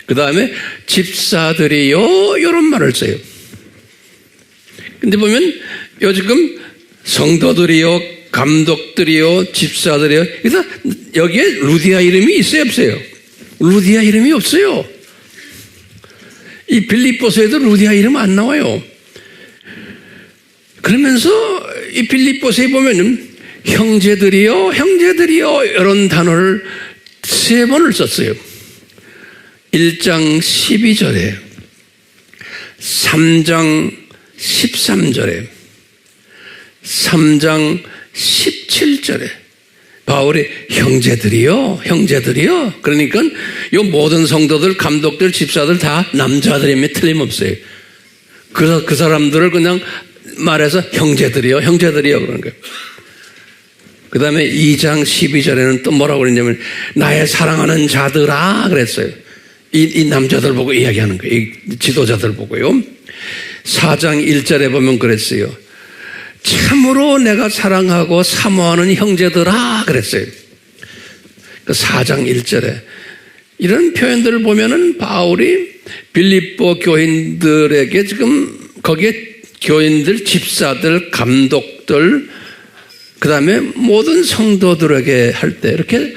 그 다음에 집사들이요 이런 말을 써요. 근데 보면 요 지금 성도들이요, 감독들이요, 집사들이요, 그래서 여기에 루디아 이름이 있어요 없어요? 루디아 이름이 없어요. 이 빌립보서에도 루디아 이름 안 나와요. 그러면서 이 빌립보서에 보면은 형제들이요 이런 단어를 3번을 썼어요. 1장 12절에 3장 13절에 3장 17절에 바울이 형제들이요 그러니까 이 모든 성도들, 감독들, 집사들 다 남자들이면 틀림없어요. 그래서 그 사람들을 그냥 말해서 형제들이요 그러는 거예요. 그 다음에 2장 12절에는 또 뭐라고 그랬냐면 나의 사랑하는 자들아 그랬어요. 이 남자들 보고 이야기하는 거예요. 이 지도자들 보고요. 4장 1절에 보면 그랬어요. 참으로 내가 사랑하고 사모하는 형제들아 그랬어요. 4장 1절에 이런 표현들을 보면은 바울이 빌립보 교인들에게 지금 거기에 교인들, 집사들, 감독들, 그 다음에 모든 성도들에게 할 때 이렇게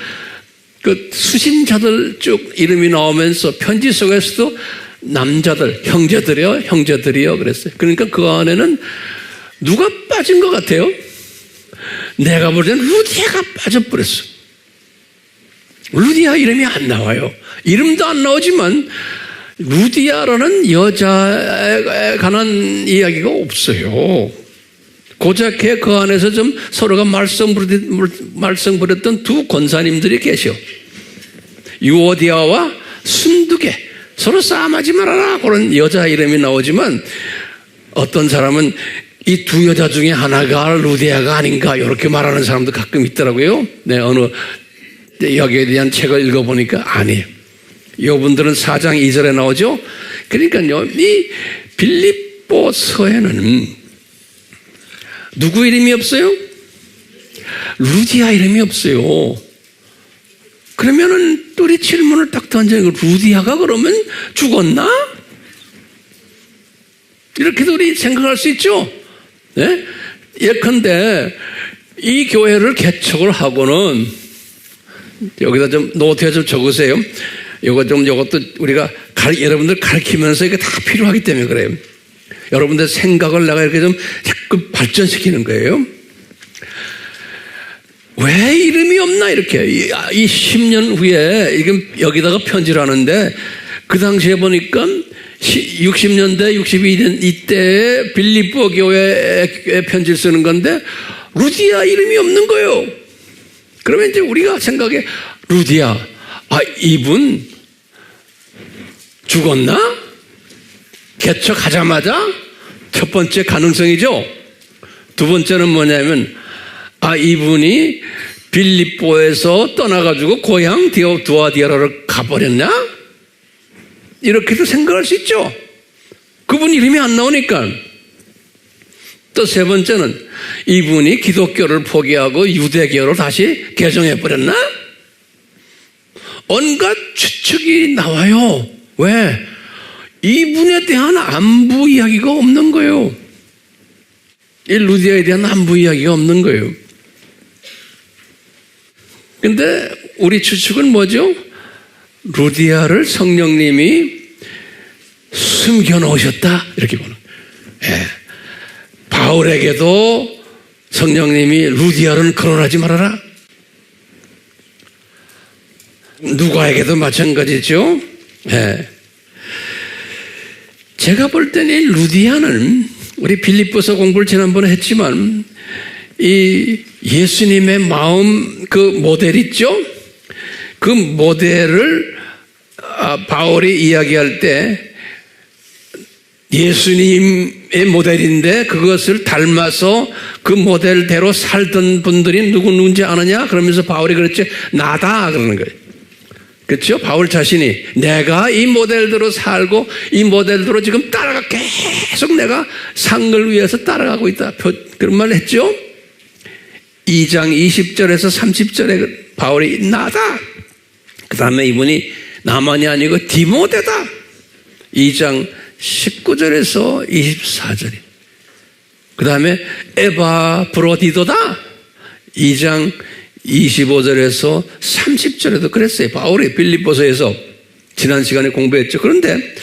그 수신자들 쭉 이름이 나오면서 편지 속에서도 남자들, 형제들이요 그랬어요. 그러니까 그 안에는 누가 빠진 것 같아요? 내가 볼 때는 루디아가 빠져버렸어. 루디아 이름이 안 나와요. 이름도 안 나오지만 루디아라는 여자에 관한 이야기가 없어요. 고작해 그 안에서 좀 서로가 말썽 부렸던 두 권사님들이 계셔. 유오디아와 순두계 서로 싸움하지 말아라 그런 여자 이름이 나오지만 어떤 사람은 이 두 여자 중에 하나가 루디아가 아닌가 이렇게 말하는 사람도 가끔 있더라고요. 네, 어느 여기에 대한 책을 읽어보니까 아니에요. 이분들은 4장 2절에 나오죠. 그러니까요, 이 빌립보서에는 누구 이름이 없어요? 루디아 이름이 없어요. 그러면은 또 우리 질문을 딱 던져요. 루디아가 그러면 죽었나? 이렇게도 우리 생각할 수 있죠. 네? 예컨대 이 교회를 개척을 하고는 여기다 좀 노트에 좀 적으세요. 요것도 우리가 여러분들 가르치면서 이게 다 필요하기 때문에 그래요. 여러분들 생각을 내가 이렇게 좀 자꾸 발전시키는 거예요. 왜 이름이 없나 이렇게 이 10년 후에 이게 여기다가 편지를 하는데 그 당시에 보니까 60년대 62년 이때 빌립보 교회에 편지를 쓰는 건데 루디아 이름이 없는 거예요. 그러면 이제 우리가 생각해 루디아 이분 죽었나? 개척하자마자 첫 번째 가능성이죠. 두 번째는 뭐냐면 이분이 빌립보에서 떠나가지고 고향 두아디아라로 가버렸나? 이렇게도 생각할 수 있죠. 그분 이름이 안 나오니까. 또 세 번째는 이분이 기독교를 포기하고 유대교로 다시 개종해버렸나? 온갖 추측이 나와요. 왜? 이분에 대한 안부 이야기가 없는 거예요. 이 루디아에 대한 안부 이야기가 없는 거예요. 근데 우리 추측은 뭐죠? 루디아를 성령님이 숨겨놓으셨다 이렇게 보는 거예요. 예. 바울에게도 성령님이 루디아는 거론하지 말아라. 누가에게도 마찬가지죠. 예. 제가 볼 때는 이 루디아는 우리 빌립보서 공부를 지난번에 했지만 이 예수님의 마음 그 모델 있죠? 그 모델을 바울이 이야기할 때 예수님의 모델인데 그것을 닮아서 그 모델대로 살던 분들이 누군지 아느냐? 그러면서 바울이 그랬지 나다 그러는 거예요. 그렇죠? 바울 자신이 내가 이 모델대로 살고 이 모델대로 지금 계속 내가 상을 위해서 따라가고 있다. 그런 말을 했죠? 2장 20절에서 30절에 바울이 나다. 그 다음에 이분이 나만이 아니고 디모데다. 2장 19절에서 24절이. 그 다음에 에바브로디도다. 2장 25절에서 30절에도 그랬어요. 바울이 빌립보서에서 지난 시간에 공부했죠. 그런데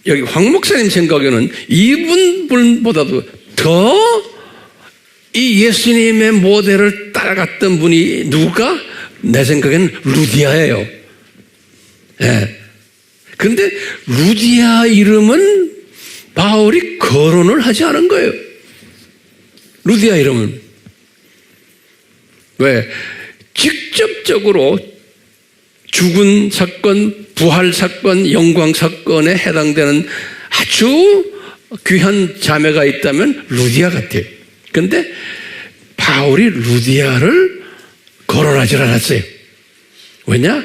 여기 황 목사님 생각에는 이분보다도 더 이 예수님의 모델을 따라갔던 분이 누가? 내 생각에는 루디아예요. 예. 근데 루디아 이름은 바울이 거론을 하지 않은 거예요. 루디아 이름은. 왜? 직접적으로 죽은 사건, 부활 사건, 영광 사건에 해당되는 아주 귀한 자매가 있다면 루디아 같아요. 그런데 바울이 루디아를 거론하지 않았어요. 왜냐?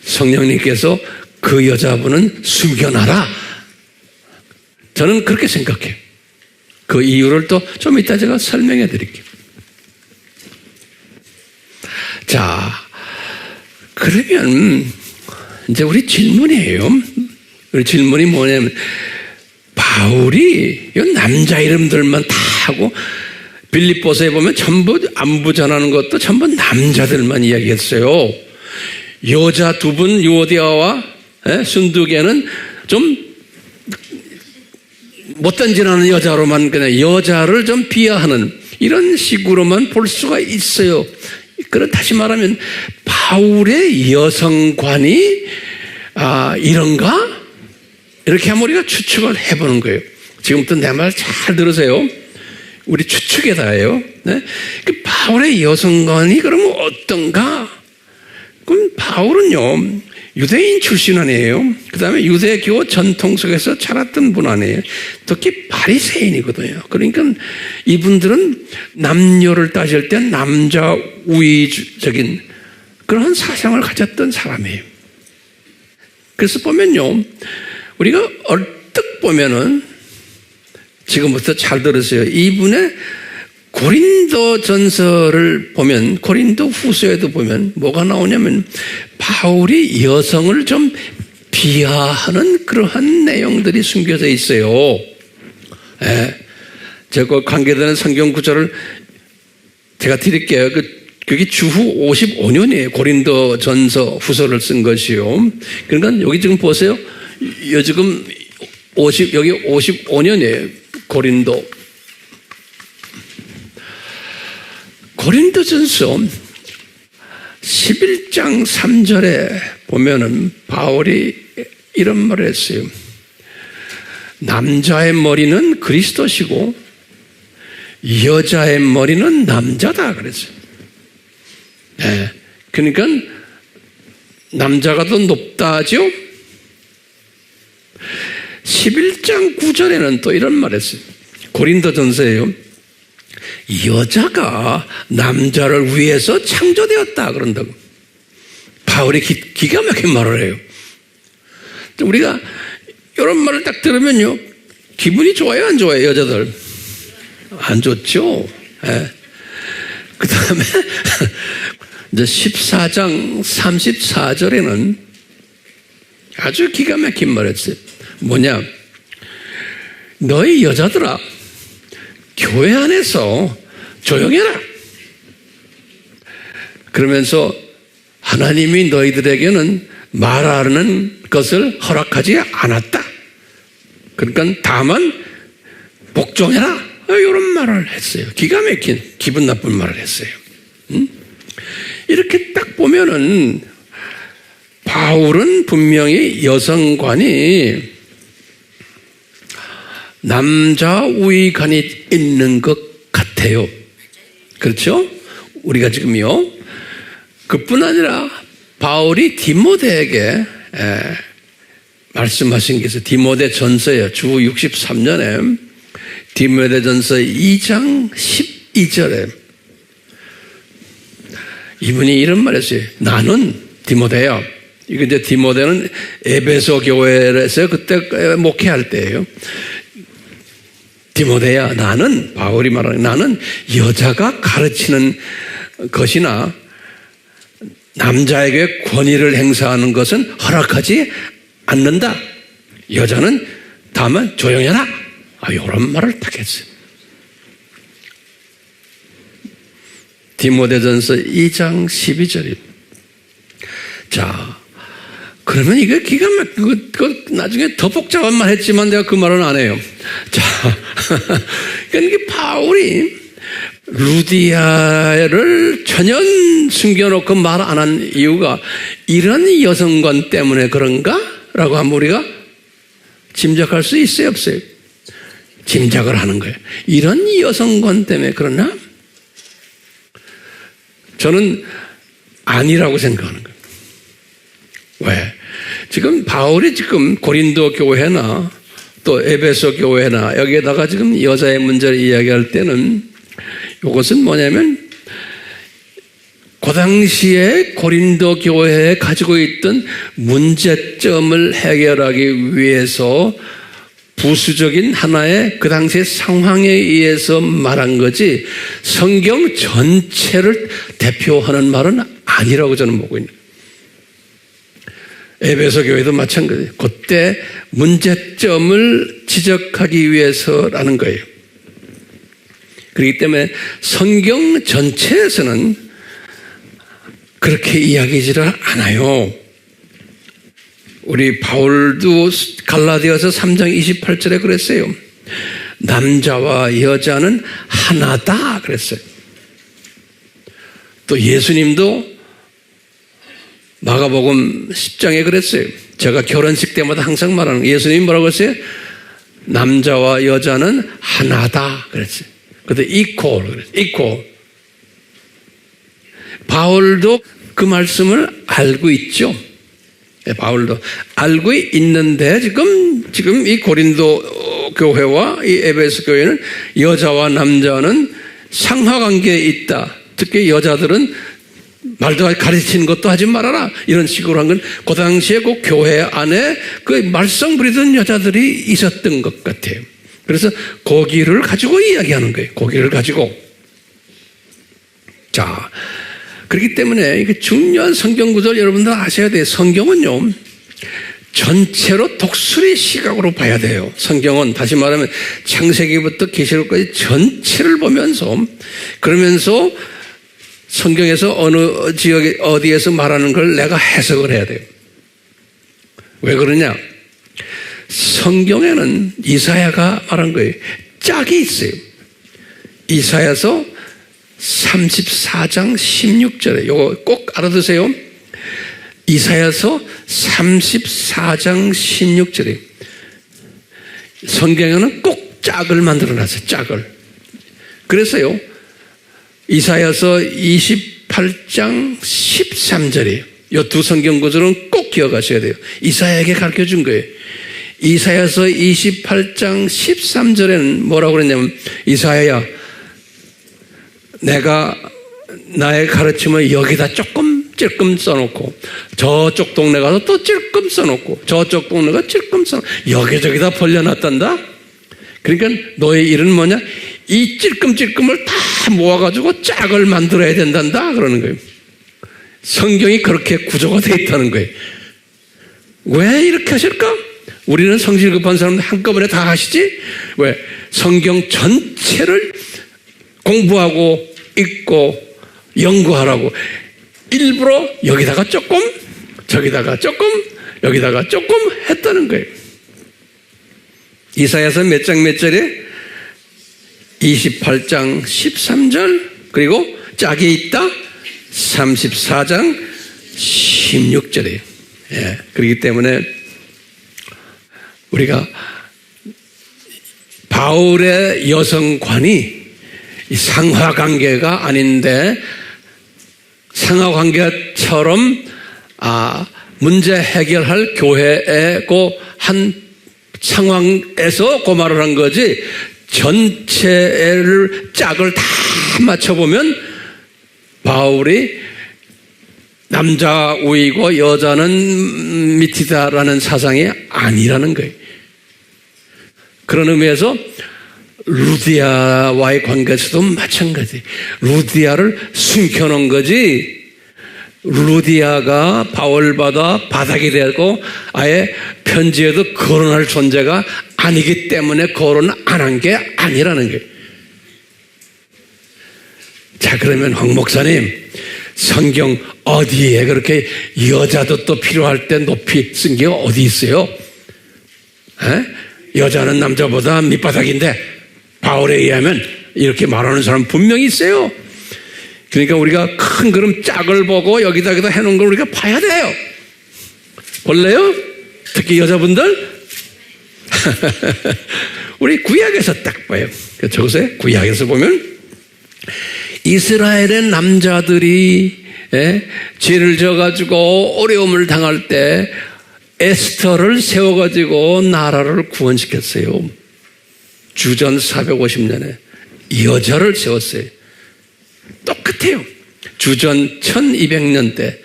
성령님께서 그 여자분은 숨겨놔라. 저는 그렇게 생각해요. 그 이유를 또 좀 이따 제가 설명해 드릴게요. 자, 그러면 이제 우리 질문이에요. 우리 질문이 뭐냐면 바울이 이 남자 이름들만 다 하고 빌립보서에 보면 전부 안부 전하는 것도 전부 남자들만 이야기했어요. 여자 두 분 유오디아와 순두개는 좀 못단지나는 여자로만 그냥 여자를 좀 비하하는 이런 식으로만 볼 수가 있어요. 다시 말하면 바울의 여성관이 이런가? 이렇게 한번 우리가 추측을 해보는 거예요. 지금부터 내 말 잘 들으세요. 우리 추측에다예요. 네? 바울의 여성관이 그러면 어떤가? 그럼 바울은요 유대인 출신 아니에요. 그 다음에 유대교 전통 속에서 자랐던 분 아니에요. 특히 바리새인이거든요. 그러니까 이분들은 남녀를 따질 때 남자 우위적인 그런 사상을 가졌던 사람이에요. 그래서 보면요 우리가 얼뜻 보면은 지금부터 잘 들으세요. 이분의 고린도 전서를 보면 고린도 후서에도 보면 뭐가 나오냐면 바울이 여성을 좀 비하하는 그러한 내용들이 숨겨져 있어요. 예. 제가 관계되는 성경 구절을 제가 드릴게요. 그게 주후 55년이에요. 고린도 전서 후서를 쓴 것이요. 그러니까 여기 지금 보세요. 지금 여기 55년이에요. 고린도전서 11장 3절에 보면은 바울이 이런 말을 했어요. 남자의 머리는 그리스도시고 여자의 머리는 남자다 그랬어요. 그러니까 남자가 더 높다죠? 11장 9절에는 또 이런 말을 했어요. 고린도전서에요. 여자가 남자를 위해서 창조되었다 그런다고. 바울이 기가 막힌 말을 해요. 우리가 이런 말을 딱 들으면요, 기분이 좋아요, 안 좋아요, 여자들? 안 좋죠. 예. 그 다음에 이제 14장 34절에는 아주 기가 막힌 말을 했어요. 뭐냐? 너희 여자들아, 교회 안에서 조용해라. 그러면서 하나님이 너희들에게는 말하는 것을 허락하지 않았다. 그러니까 다만 복종해라. 이런 말을 했어요. 기가 막힌 기분 나쁜 말을 했어요. 이렇게 딱 보면은 바울은 분명히 여성관이 남자 우위관이 있는 것 같아요. 그렇죠? 우리가 지금요, 그뿐 아니라 바울이 디모데에게 말씀하신 게 있어요. 디모데 전서예요. 주 63년에 디모데 전서 2장 12절에 이분이 이런 말 했어요. 나는 디모데야. 이거 이제 디모데는 에베소 교회에서 그때 목회할 때예요. 디모데야, 나는, 바울이 말하는, 나는 여자가 가르치는 것이나 남자에게 권위를 행사하는 것은 허락하지 않는다. 여자는 다만 조용해라. 이런 말을 딱 했어요. 디모데전서 2장 12절입니다. 자, 그러면 이거 기가 막히고, 나중에 더 복잡한 말 했지만 내가 그 말은 안 해요. 자, 그러니까 바울이 루디아를 전혀 숨겨놓고 말 안 한 이유가 이런 여성관 때문에 그런가? 라고 한번 우리가 짐작할 수 있어요, 없어요? 짐작을 하는 거예요. 이런 여성관 때문에 그러나? 저는 아니라고 생각하는 거예요. 왜? 지금 바울이 지금 고린도 교회나 또 에베소 교회나 여기에다가 지금 여자의 문제를 이야기할 때는 이것은 뭐냐면 그 당시에 고린도 교회에 가지고 있던 문제점을 해결하기 위해서 부수적인 하나의 그 당시의 상황에 의해서 말한 거지 성경 전체를 대표하는 말은 아니라고 저는 보고 있는 거예요. 에베소 교회도 마찬가지예요. 그때 문제점을 지적하기 위해서라는 거예요. 그렇기 때문에 성경 전체에서는 그렇게 이야기지를 않아요. 우리 바울도 갈라디아서 3장 28절에 그랬어요. 남자와 여자는 하나다 그랬어요. 또 예수님도 마가복음 10장에 그랬어요. 제가 결혼식 때마다 항상 말하는 거예요. 예수님이 뭐라고 했어요? 남자와 여자는 하나다 그랬어요. 그때 equal 그랬어요. equal. 바울도 그 말씀을 알고 있죠. 바울도 알고 있는데 지금 이 고린도 교회와 이 에베소 교회는 여자와 남자는 상하관계에 있다. 특히 여자들은 말도 가르치는 것도 하지 말아라. 이런 식으로 한 건 그 당시에 그 교회 안에 그 말썽 부리던 여자들이 있었던 것 같아요. 그래서 고기를 가지고 이야기하는 거예요. 고기를 가지고. 자, 그렇기 때문에 이게 중요한 성경 구절 여러분들 아셔야 돼요. 성경은요, 전체로 독수리 시각으로 봐야 돼요. 성경은 다시 말하면 창세기부터 계시록까지 전체를 보면서 그러면서 성경에서 어느 지역에 어디에서 말하는 걸 내가 해석을 해야 돼요. 왜 그러냐? 성경에는 이사야가 말한 거예요. 짝이 있어요. 이사야서 34장 16절에 이거 꼭 알아두세요. 이사야서 34장 16절에 성경에는 꼭 짝을 만들어놨어요. 짝을. 그래서요. 이사야서 28장 13절이에요. 이 두 성경 구절은 꼭 기억하셔야 돼요. 이사야에게 가르쳐준 거예요. 이사야서 28장 13절에는 뭐라고 그랬냐면, 이사야야, 내가 나의 가르침을 여기다 찔끔 써놓고, 저쪽 동네 가서 또 찔끔 써놓고, 저쪽 동네 가서 찔끔 써놓고, 여기저기다 벌려놨단다. 그러니까 너의 일은 뭐냐? 이 찔끔찔끔을 다 모아가지고 짝을 만들어야 된단다 그러는 거예요. 성경이 그렇게 구조가 되어 있다는 거예요. 왜 이렇게 하실까? 우리는 성질 급한 사람들 한꺼번에 다 하시지? 왜? 성경 전체를 공부하고 읽고 연구하라고 일부러 여기다가 조금, 저기다가 조금, 여기다가 조금 했다는 거예요. 이사야서 몇 장 몇 절에? 28장 13절, 그리고 짝이 있다 34장 16절이에요. 예, 그렇기 때문에 우리가 바울의 여성관이 상하관계가 아닌데, 상하관계처럼 문제 해결할 교회의 그 한 상황에서 그 말을 한 거지, 전체를 짝을 다 맞춰보면 바울이 남자 우이고 여자는 밑이다라는 사상이 아니라는 거예요. 그런 의미에서 루디아와의 관계에서도 마찬가지. 루디아를 숨겨놓은 거지, 루디아가 바울보다 바닥이 되고 아예 편지에도 거론할 존재가 아니기 때문에 거론 안 한 게 아니라는 거예요. 자, 그러면 황 목사님, 성경 어디에 그렇게 여자도 또 필요할 때 높이 쓴 게 어디 있어요? 여자는 남자보다 밑바닥인데 바울에 의하면 이렇게 말하는 사람 분명히 있어요. 그러니까 우리가 큰 그림 짝을 보고 여기다 해놓은 걸 우리가 봐야 돼요. 볼래요? 특히 여자분들? 우리 구약에서 딱 봐요. 저것에 구약에서 보면 이스라엘의 남자들이 죄를 져가지고 어려움을 당할 때 에스더를 세워가지고 나라를 구원시켰어요. 주전 450년에 여자를 세웠어요. 똑같아요. 주전 1200년 때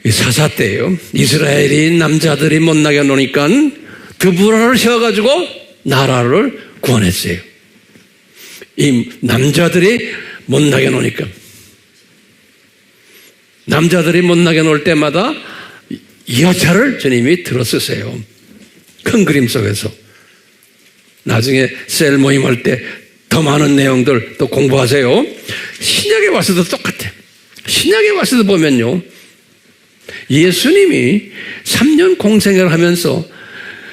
사사 때예요. 이스라엘이 남자들이 못나게 노니까 드보라를 세워가지고 나라를 구원했어요. 이 남자들이 못나게 노니까, 남자들이 못나게 놀 때마다 여자를 주님이 들어쓰세요. 큰 그림 속에서. 나중에 셀 모임할 때 더 많은 내용들 또 공부하세요. 신약에 와서도 똑같아요. 신약에 와서도 보면요, 예수님이 3년 공생을 하면서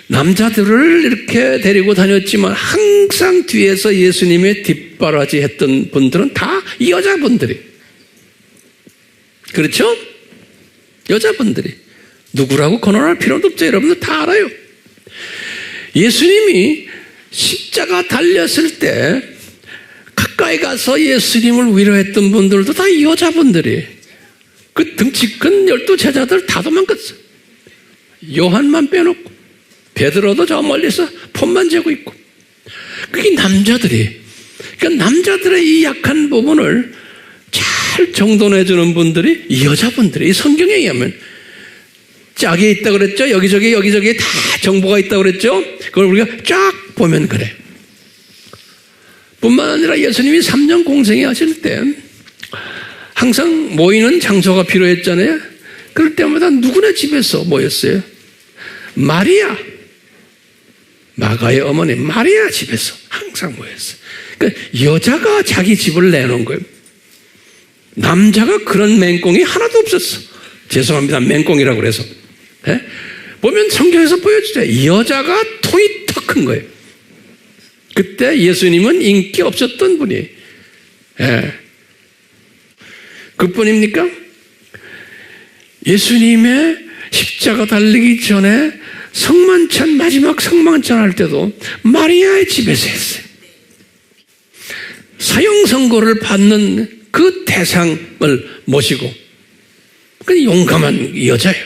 남자들을 이렇게 데리고 다녔지만 항상 뒤에서 예수님의 뒷바라지 했던 분들은 다 여자분들이. 그렇죠? 여자분들이. 누구라고 거론할 필요도 없죠. 여러분들 다 알아요. 예수님이 십자가 달렸을 때 가까이 가서 예수님을 위로했던 분들도 다 여자분들이. 그 덩치 큰 12제자들 다 도망갔어요. 요한만 빼놓고. 베드로도 저 멀리서 폰만 재고 있고. 그게 남자들이. 그러니까 남자들의 이 약한 부분을 잘 정돈해주는 분들이 여자분들이. 이 성경에 의하면 짝이 있다 그랬죠? 여기저기 다 정보가 있다 그랬죠? 그걸 우리가 쫙 보면 그래. 뿐만 아니라 예수님이 3년 공생회 하실 때 항상 모이는 장소가 필요했잖아요. 그럴 때마다 누구네 집에서 모였어요? 마리아, 마가의 어머니 마리아 집에서 항상 모였어요. 그러니까 여자가 자기 집을 내놓은 거예요. 남자가 그런 맹꽁이 하나도 없었어. 죄송합니다. 맹꽁이라고 그래서. 보면 성경에서 보여주죠. 여자가 통이 턱 큰 거예요. 그때 예수님은 인기 없었던 분이에요. 그뿐입니까? 예수님의 십자가 달리기 전에 성만찬, 마지막 성만찬 할 때도 마리아의 집에서 했어요. 사형 선고를 받는 그 대상을 모시고, 그 용감한 여자예요.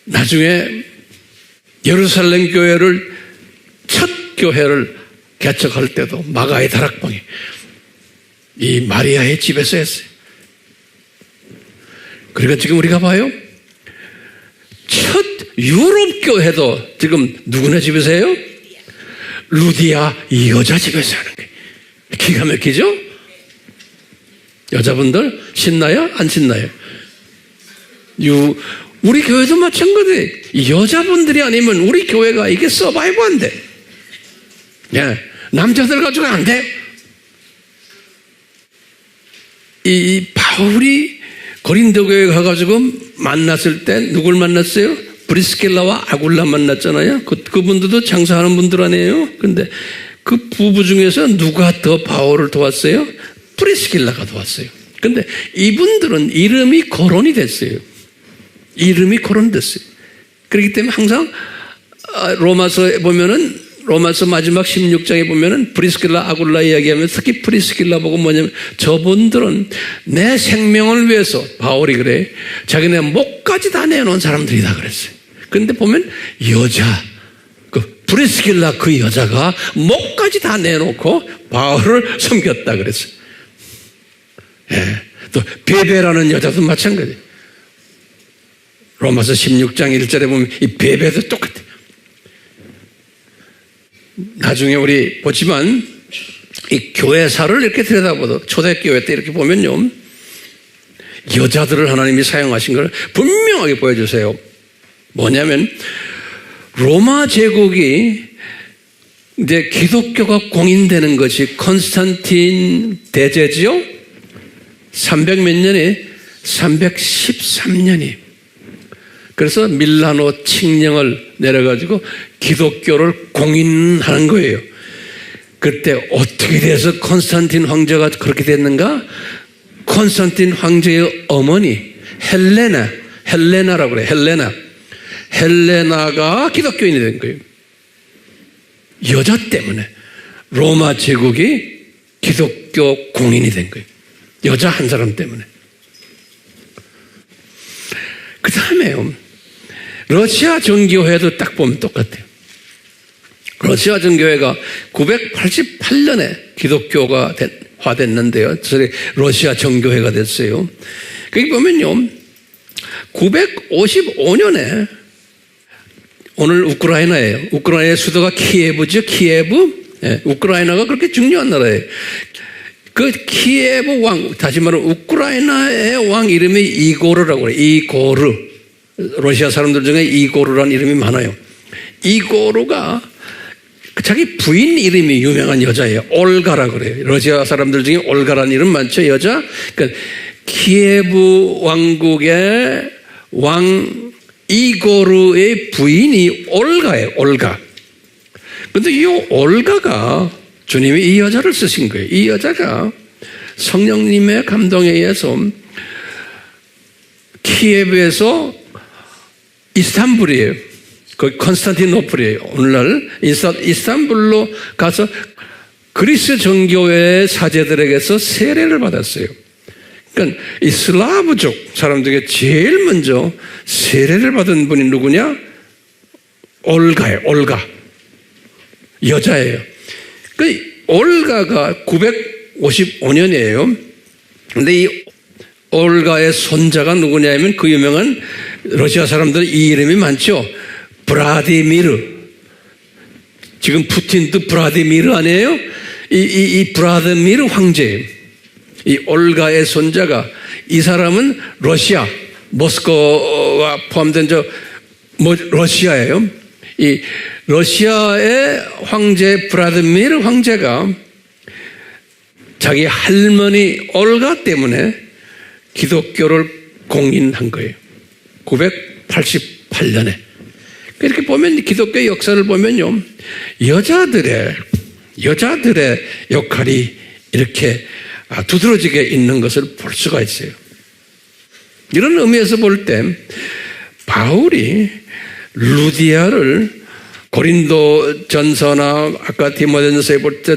나중에 예루살렘 교회를 첫 교회를 개척할 때도 마가의 다락방이 이 마리아의 집에서 했어요. 그러니까 지금 우리가 봐요. 첫 유럽 교회도 지금 누구네 집에서 해요? 루디아 이 여자 집에서 하는 거예요. 기가 막히죠? 여자분들 신나요? 안 신나요? 우리 교회도 마찬가지예요. 여자분들이 아니면 우리 교회가 이게 서바이브 안 돼. 예, 남자들 가지고 안 돼. 이 바울이 고린도 교회 가가지고 만났을 때 누굴 만났어요? 브리스길라와 아굴라 만났잖아요. 그분들도 장사하는 분들 아니에요? 근데 그 부부 중에서 누가 더 바울을 도왔어요? 브리스길라가 도왔어요. 근데 이분들은 이름이 거론이 됐어요. 이름이 거론됐어요. 그렇기 때문에 항상 로마서에 보면은 로마서 마지막 16장에 보면은 브리스길라 아굴라 이야기하면 특히 브리스길라 보고 뭐냐면 저분들은 내 생명을 위해서 바울이 그래 자기네 목까지 다 내놓은 사람들이다 그랬어요. 그런데 보면 여자 그 브리스길라 그 여자가 목까지 다 내놓고 바울을 섬겼다 그랬어요. 예. 또 베베라는 여자도 마찬가지예요. 로마서 16장 1절에 보면 이 베베도 똑같아요. 나중에 우리 보지만 이 교회사를 이렇게 들여다보도 초대교회 때 이렇게 보면요, 여자들을 하나님이 사용하신 걸 분명하게 보여주세요. 뭐냐면 로마 제국이 이제 기독교가 공인되는 것이 콘스탄틴 대제지요. 300 몇 년에 313년이. 그래서 밀라노 칙령을 내려가지고 기독교를 공인하는 거예요. 그때 어떻게 돼서 콘스탄틴 황제가 그렇게 됐는가? 콘스탄틴 황제의 어머니 헬레나라고 그래요. 헬레나가 기독교인이 된 거예요. 여자 때문에 로마 제국이 기독교 공인이 된 거예요. 여자 한 사람 때문에. 그 다음에요, 러시아 정교회도 딱 보면 똑같아요. 러시아 정교회가 988년에 기독교가 화됐는데요. 러시아 정교회가 됐어요. 거기 보면요, 955년에 오늘 우크라이나예요. 우크라이나의 수도가 키예브죠. 키예브. 네, 우크라이나가 그렇게 중요한 나라예요. 그 키예브 왕, 다시 말하면 우크라이나의 왕 이름이 이고르라고 그래요. 이고르. 러시아 사람들 중에 이고르라는 이름이 많아요. 이고르가 자기 부인 이름이 유명한 여자예요. 올가라고 그래요. 러시아 사람들 중에 올가라는 이름 많죠, 여자. 그러니까 키예브 왕국의 왕 이고르의 부인이 올가예요, 올가. 그런데 이 올가가 주님이 이 여자를 쓰신 거예요. 이 여자가 성령님의 감동에 의해서 키예브에서 이스탄불이에요. 거기 콘스탄티노플이에요. 오늘날 이스탄불로 가서 그리스 정교회의 사제들에게서 세례를 받았어요. 그러니까 이 슬라브족 사람 중에 제일 먼저 세례를 받은 분이 누구냐? 올가예요. 올가. 여자예요. 그 올가가 955년이에요. 근데 이 올가의 손자가 누구냐면 그 유명한 러시아 사람들 이 이름이 많죠. 브라디미르. 지금 푸틴도 브라디미르 아니에요? 이 브라디미르 황제예요. 이 올가의 손자가, 이 사람은 러시아, 모스크바와 포함된 러시아예요. 이 러시아의 황제 브라디미르 황제가 자기 할머니 올가 때문에 기독교를 공인한 거예요. 988년에. 이렇게 보면 기독교 역사를 보면요, 여자들의 역할이 이렇게 두드러지게 있는 것을 볼 수가 있어요. 이런 의미에서 볼 때 바울이 루디아를 고린도 전서나 아까 디모데전서에 볼 때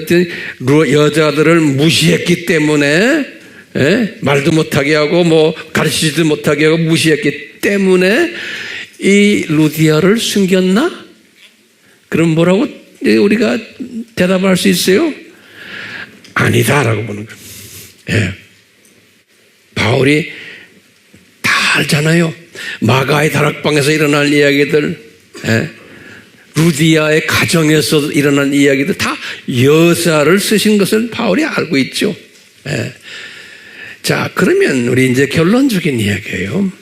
여자들을 무시했기 때문에, 말도 못하게 하고 뭐 가르치지도 못하게 하고 무시했기 때문에 이 루디아를 숨겼나? 그럼 뭐라고 우리가 대답할 수 있어요? 아니다라고 보는 거예요. 예. 바울이 다 알잖아요. 마가의 다락방에서 일어날 이야기들, 예. 루디아의 가정에서 일어난 이야기들 다 여사를 쓰신 것을 바울이 알고 있죠. 예. 자, 그러면 우리 이제 결론적인 이야기예요.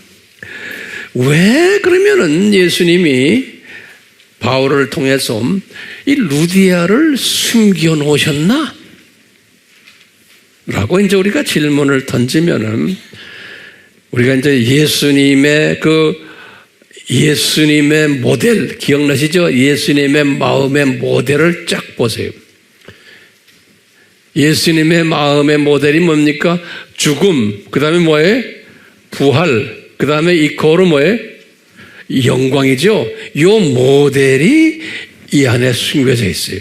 왜 그러면은 예수님이 바울을 통해서 이 루디아를 숨겨 놓으셨나? 라고 이제 우리가 질문을 던지면은 우리가 이제 예수님의 모델 기억나시죠? 예수님의 마음의 모델을 쫙 보세요. 예수님의 마음의 모델이 뭡니까? 죽음, 그 다음에 뭐예요? 부활, 그 다음에 이코로 뭐예요? 영광이죠. 이 모델이 이 안에 숨겨져 있어요.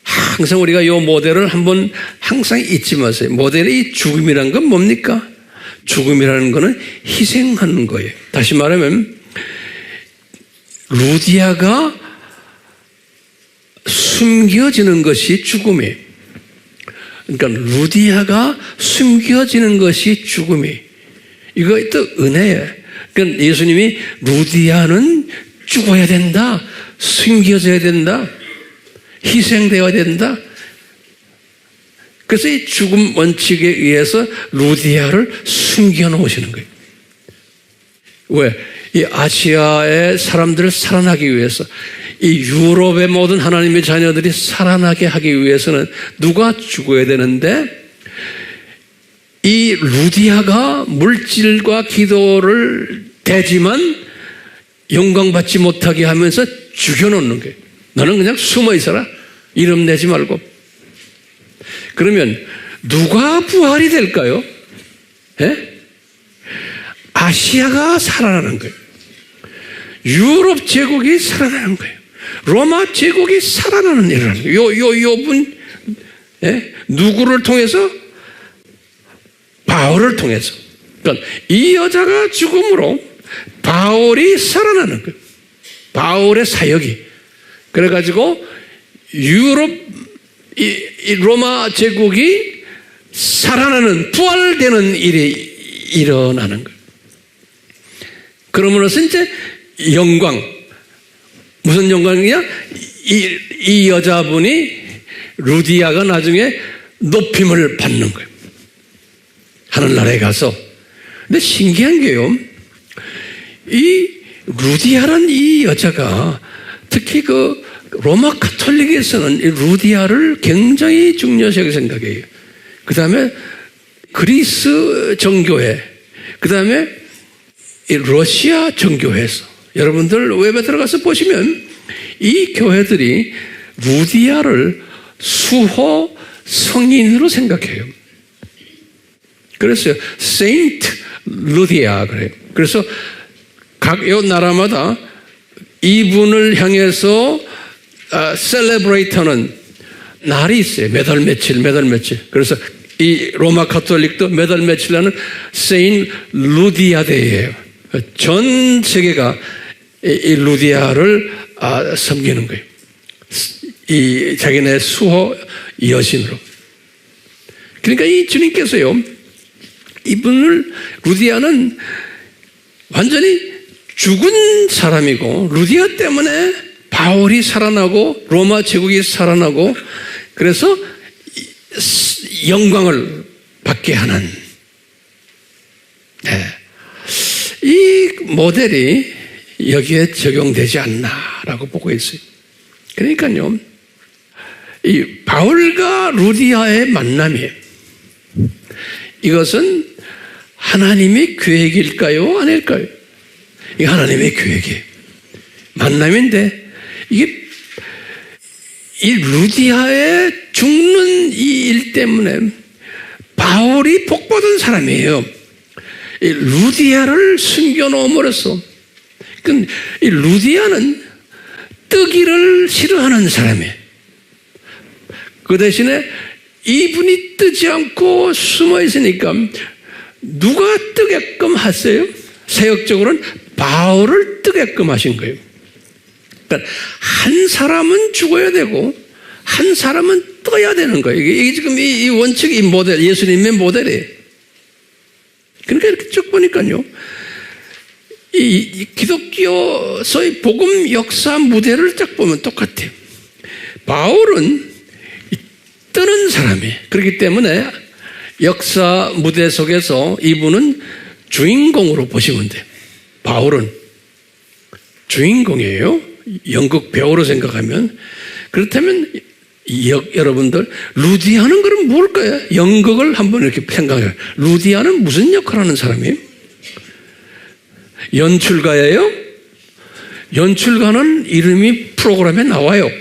항상 우리가 이 모델을 한번 항상 잊지 마세요. 모델의 죽음이라는 건 뭡니까? 죽음이라는 것은 희생하는 거예요. 다시 말하면 루디아가 숨겨지는 것이 죽음이에요. 그러니까 루디아가 숨겨지는 것이 죽음이에요. 이거 또 은혜예요. 그러니까 예수님이 루디아는 죽어야 된다, 숨겨져야 된다, 희생되어야 된다. 그래서 이 죽음 원칙에 의해서 루디아를 숨겨놓으시는 거예요. 왜? 이 아시아의 사람들을 살아나기 위해서, 이 유럽의 모든 하나님의 자녀들이 살아나게 하기 위해서는 누가 죽어야 되는데, 이 루디아가 물질과 기도를 대지만 영광받지 못하게 하면서 죽여놓는 거예요. 너는 그냥 숨어 있어라. 이름 내지 말고. 그러면 누가 부활이 될까요? 예? 아시아가 살아나는 거예요. 유럽 제국이 살아나는 거예요. 로마 제국이 살아나는 일을 하는 거예요. 요 분, 예? 누구를 통해서? 바울을 통해서. 그러니까 이 여자가 죽음으로 바울이 살아나는 거예요. 바울의 사역이. 그래가지고 유럽, 이 로마 제국이 살아나는, 부활되는 일이 일어나는 거예요. 그러므로서 이제 영광, 무슨 영광이냐? 이 여자분이, 루디아가 나중에 높임을 받는 거예요. 하늘나라에 가서. 근데 신기한 게요, 이 루디아란 이 여자가 특히 그 로마 가톨릭에서는 이 루디아를 굉장히 중요하게 생각해요. 그 다음에 그리스 정교회, 그 다음에 이 러시아 정교회에서, 여러분들 웹에 들어가서 보시면 이 교회들이 루디아를 수호 성인으로 생각해요. 그래서 세인트 루디아 그래요. 그래서 각 요 나라마다 이분을 향해서 셀레브레이트하는 날이 있어요. 매달 며칠. 그래서 이 로마 가톨릭도 매달 며칠 하는 세인 루디아 데이예요. 전 세계가 이 루디아를 섬기는 거예요. 이 자기네 수호 여신으로. 그러니까 이 주님께서요, 이분을, 루디아는 완전히 죽은 사람이고, 루디아 때문에 바울이 살아나고 로마 제국이 살아나고, 그래서 영광을 받게 하는, 네, 이 모델이 여기에 적용되지 않나라고 보고 있어요. 그러니까요, 이 바울과 루디아의 만남이에요. 이것은 하나님의 계획일까요? 아닐까요? 이게 하나님의 계획이에요. 만남인데, 이게 이 루디아의 죽는 이 일 때문에 바울이 복받은 사람이에요. 이 루디아를 숨겨놓음으로써, 이 루디아는 뜨기를 싫어하는 사람이에요. 그 대신에 이분이 뜨지 않고 숨어 있으니까 누가 뜨게끔 하세요? 세역적으로는 바울을 뜨게끔 하신 거예요. 그러니까 한 사람은 죽어야 되고 한 사람은 떠야 되는 거예요. 이게 지금 이 원칙, 이 모델, 예수님의 모델이에요. 그러니까 이렇게 쭉 보니까요, 이 기독교의 복음 역사 무대를 쫙 보면 똑같아요. 바울은 뜨는 사람이에요. 그렇기 때문에 역사 무대 속에서 이분은 주인공으로 보시면 돼요. 바울은 주인공이에요. 연극 배우로 생각하면. 그렇다면 여러분들, 루디아는 그럼 뭘까요? 연극을 한번 이렇게 생각해요. 루디아는 무슨 역할을 하는 사람이에요? 연출가예요? 연출가는 이름이 프로그램에 나와요.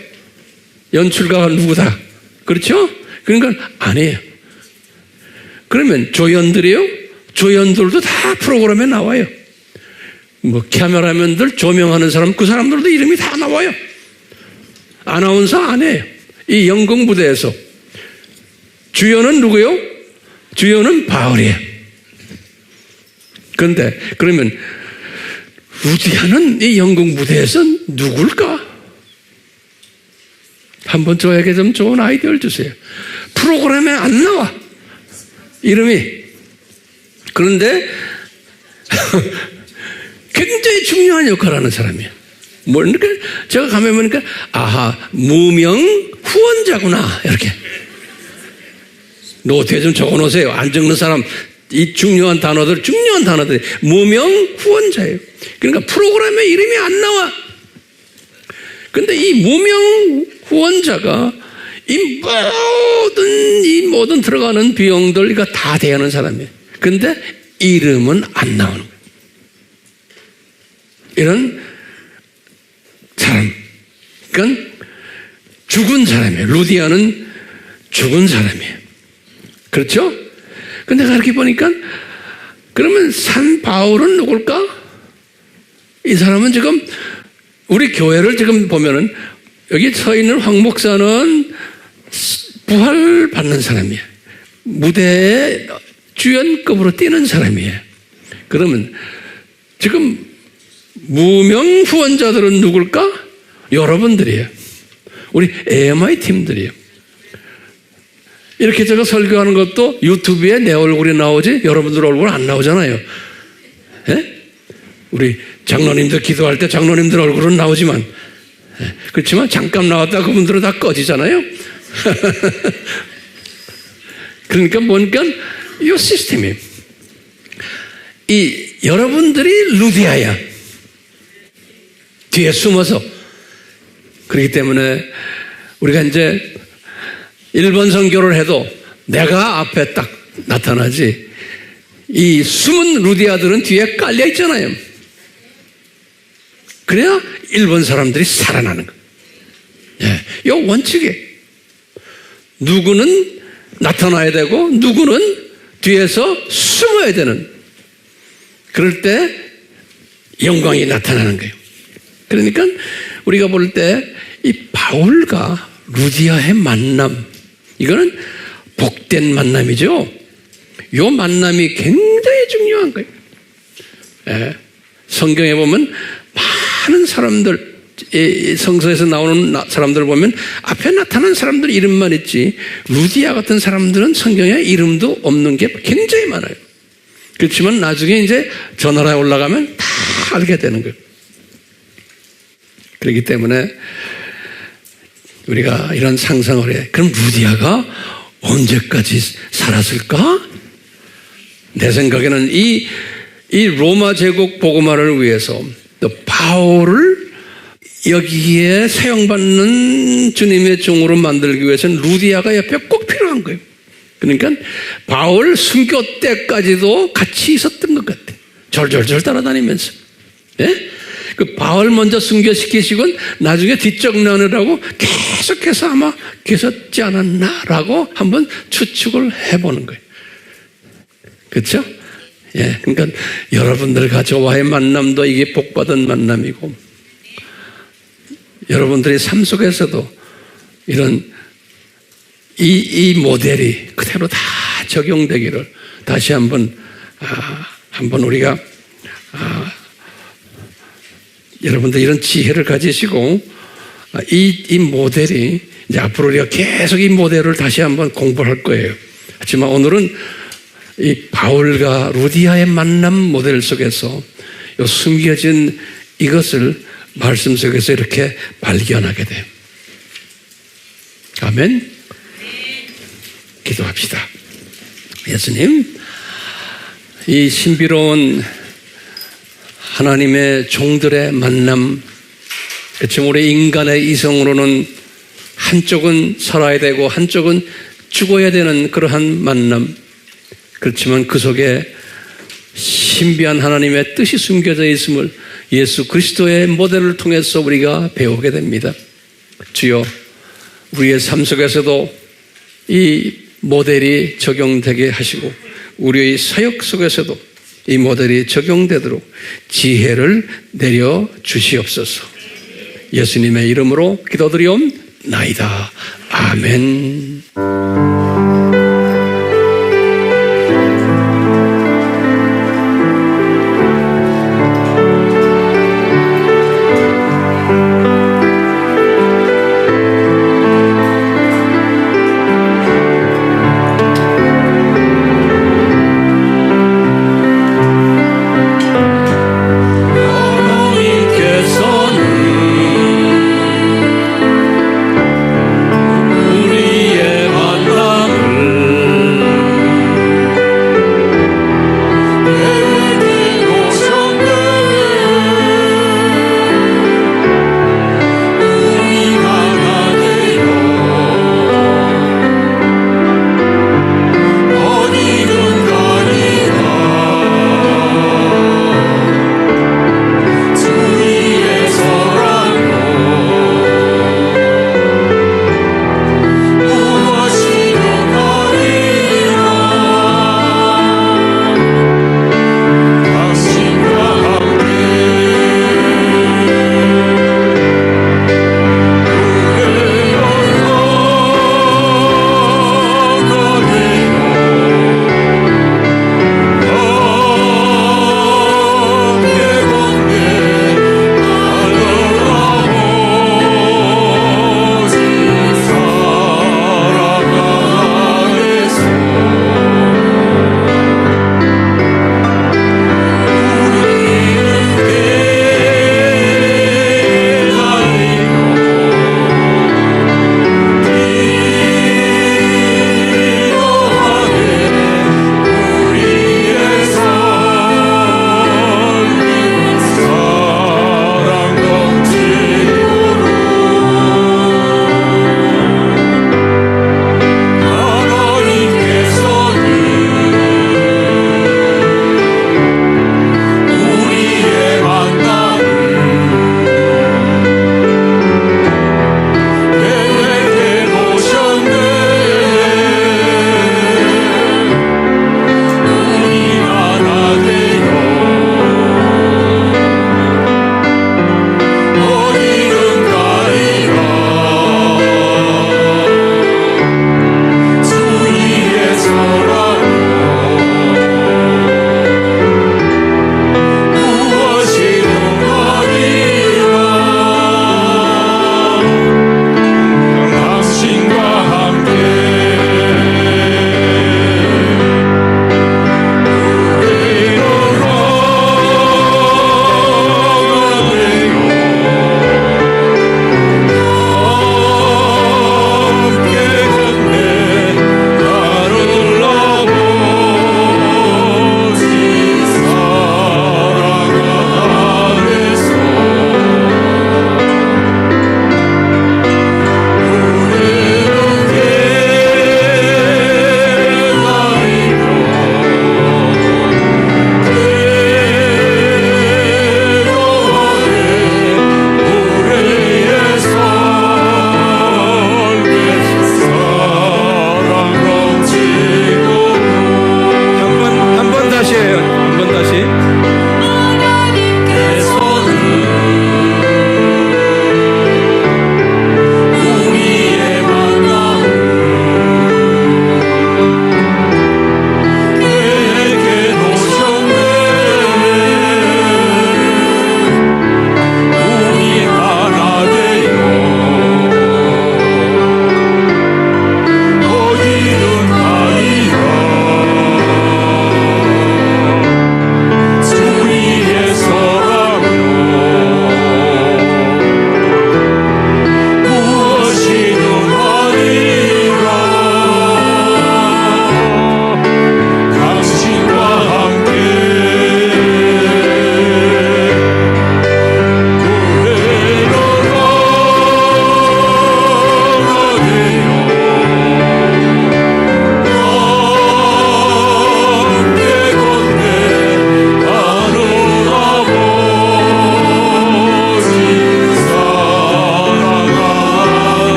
연출가가 누구다? 그렇죠? 그러니까 아니에요. 그러면 조연들이요? 조연들도 다 프로그램에 나와요. 뭐 카메라맨들, 조명하는 사람, 그 사람들도 이름이 다 나와요. 아나운서 안 해요. 이 연극 무대에서. 주연은 누구요? 주연은 바울이에요. 그런데 그러면 루디아는 이 연극 무대에서 누굴까? 한번 저에게 좀 좋은 아이디어를 주세요. 프로그램에 안 나와, 이름이. 그런데 굉장히 중요한 역할을 하는 사람이에요. 그러니까 제가 가면 보니까 아하, 무명 후원자구나, 이렇게 노트에 좀 적어놓으세요. 안 적는 사람, 이 중요한 단어들이 무명 후원자예요. 그러니까 프로그램에 이름이 안 나와. 근데 이 무명 후원자가 이 모든 들어가는 비용들 이거 다 대하는 사람이에요. 근데 이름은 안 나오는 거예요. 이런 사람. 그러니까 죽은 사람이에요. 루디아는 죽은 사람이에요. 그렇죠? 근데 내가 이렇게 보니까 그러면 산 바울은 누굴까? 이 사람은 지금 우리 교회를 지금 보면은 여기 서 있는 황 목사는 부활 받는 사람이에요. 무대에 주연급으로 뛰는 사람이에요. 그러면 지금 무명 후원자들은 누굴까? 여러분들이에요. 우리 AMI 팀들이에요. 이렇게 제가 설교하는 것도 유튜브에 내 얼굴이 나오지 여러분들 얼굴 안 나오잖아요. 예? 우리 장로님들 기도할 때 장로님들 얼굴은 나오지만, 그렇지만 잠깐 나왔다 그분들은 다 꺼지잖아요. 그러니까 뭔가 이 시스템이 이 여러분들이 루디아야. 뒤에 숨어서. 그렇기 때문에 우리가 이제 1번 선교를 해도 내가 앞에 딱 나타나지, 이 숨은 루디아들은 뒤에 깔려 있잖아요. 그래야 1번 사람들이 살아나는 거예요. 예, 이 원칙이에요. 누구는 나타나야 되고 누구는 뒤에서 숨어야 되는, 그럴 때 영광이 나타나는 거예요. 그러니까 우리가 볼 때 이 바울과 루디아의 만남, 이거는 복된 만남이죠. 이 만남이 굉장히 중요한 거예요. 예, 성경에 보면 많은 사람들, 성서에서 나오는 사람들을 보면 앞에 나타난 사람들 이름만 있지, 루디아 같은 사람들은 성경에 이름도 없는 게 굉장히 많아요. 그렇지만 나중에 이제 저 나라에 올라가면 다 알게 되는 거예요. 그렇기 때문에 우리가 이런 상상을 해. 그럼 루디아가 언제까지 살았을까? 내 생각에는 이 로마 제국 복음화를 위해서 또 바울을 여기에 사용받는 주님의 종으로 만들기 위해서는 루디아가 옆에 꼭 필요한 거예요. 그러니까 바울 순교 때까지도 같이 있었던 것 같아요. 절절절 따라다니면서. 예? 그 바울 먼저 순교시키시고 나중에 뒷적 나누라고 계속해서 아마 계셨지 않았나라고 한번 추측을 해보는 거예요. 그렇죠? 예, 그러니까 여러분들과 저와의 만남도 이게 복받은 만남이고, 여러분들의 삶 속에서도 이런 이 모델이 그대로 다 적용되기를 다시 한번 우리가 여러분들 이런 지혜를 가지시고 이 모델이 이제 앞으로 우리가 계속 이 모델을 다시 한번 공부할 거예요. 하지만 오늘은 이 바울과 루디아의 만남 모델 속에서 이 숨겨진 이것을 말씀 속에서 이렇게 발견하게 돼요. 아멘. 기도합시다. 예수님, 이 신비로운 하나님의 종들의 만남, 그렇지만 우리 인간의 이성으로는 한쪽은 살아야 되고 한쪽은 죽어야 되는 그러한 만남, 그렇지만 그 속에 신비한 하나님의 뜻이 숨겨져 있음을 예수 그리스도의 모델을 통해서 우리가 배우게 됩니다. 주여, 우리의 삶 속에서도 이 모델이 적용되게 하시고 우리의 사역 속에서도 이 모델이 적용되도록 지혜를 내려 주시옵소서. 예수님의 이름으로 기도드리옵나이다. 아멘. 우리의 만남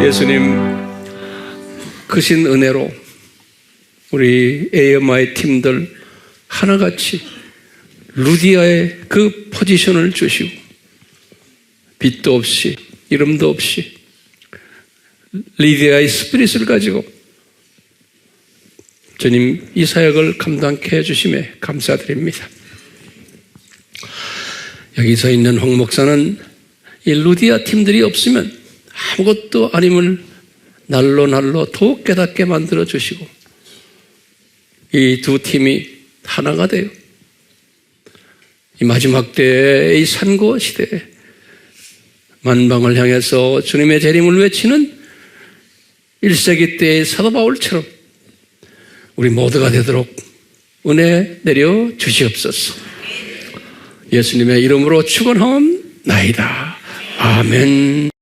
예수님 크신 은혜로 우리 AMI 팀들 하나같이 루디아의 그 포지션을 주시고 빛도 없이 이름도 없이 리디아의 스피릿을 가지고 주님 이 사역을 감당케 해주심에 감사드립니다. 여기 서 있는 홍 목사는 이 루디아 팀들이 없으면 아무것도 아님을 날로 더욱 깨닫게 만들어 주시고 이 두 팀이 하나가 돼요. 이 마지막 때의 이 산고 시대에 만방을 향해서 주님의 재림을 외치는 1세기 때의 사도 바울처럼 우리 모두가 되도록 은혜 내려 주시옵소서. 예수님의 이름으로 축원하옵나이다. 아멘.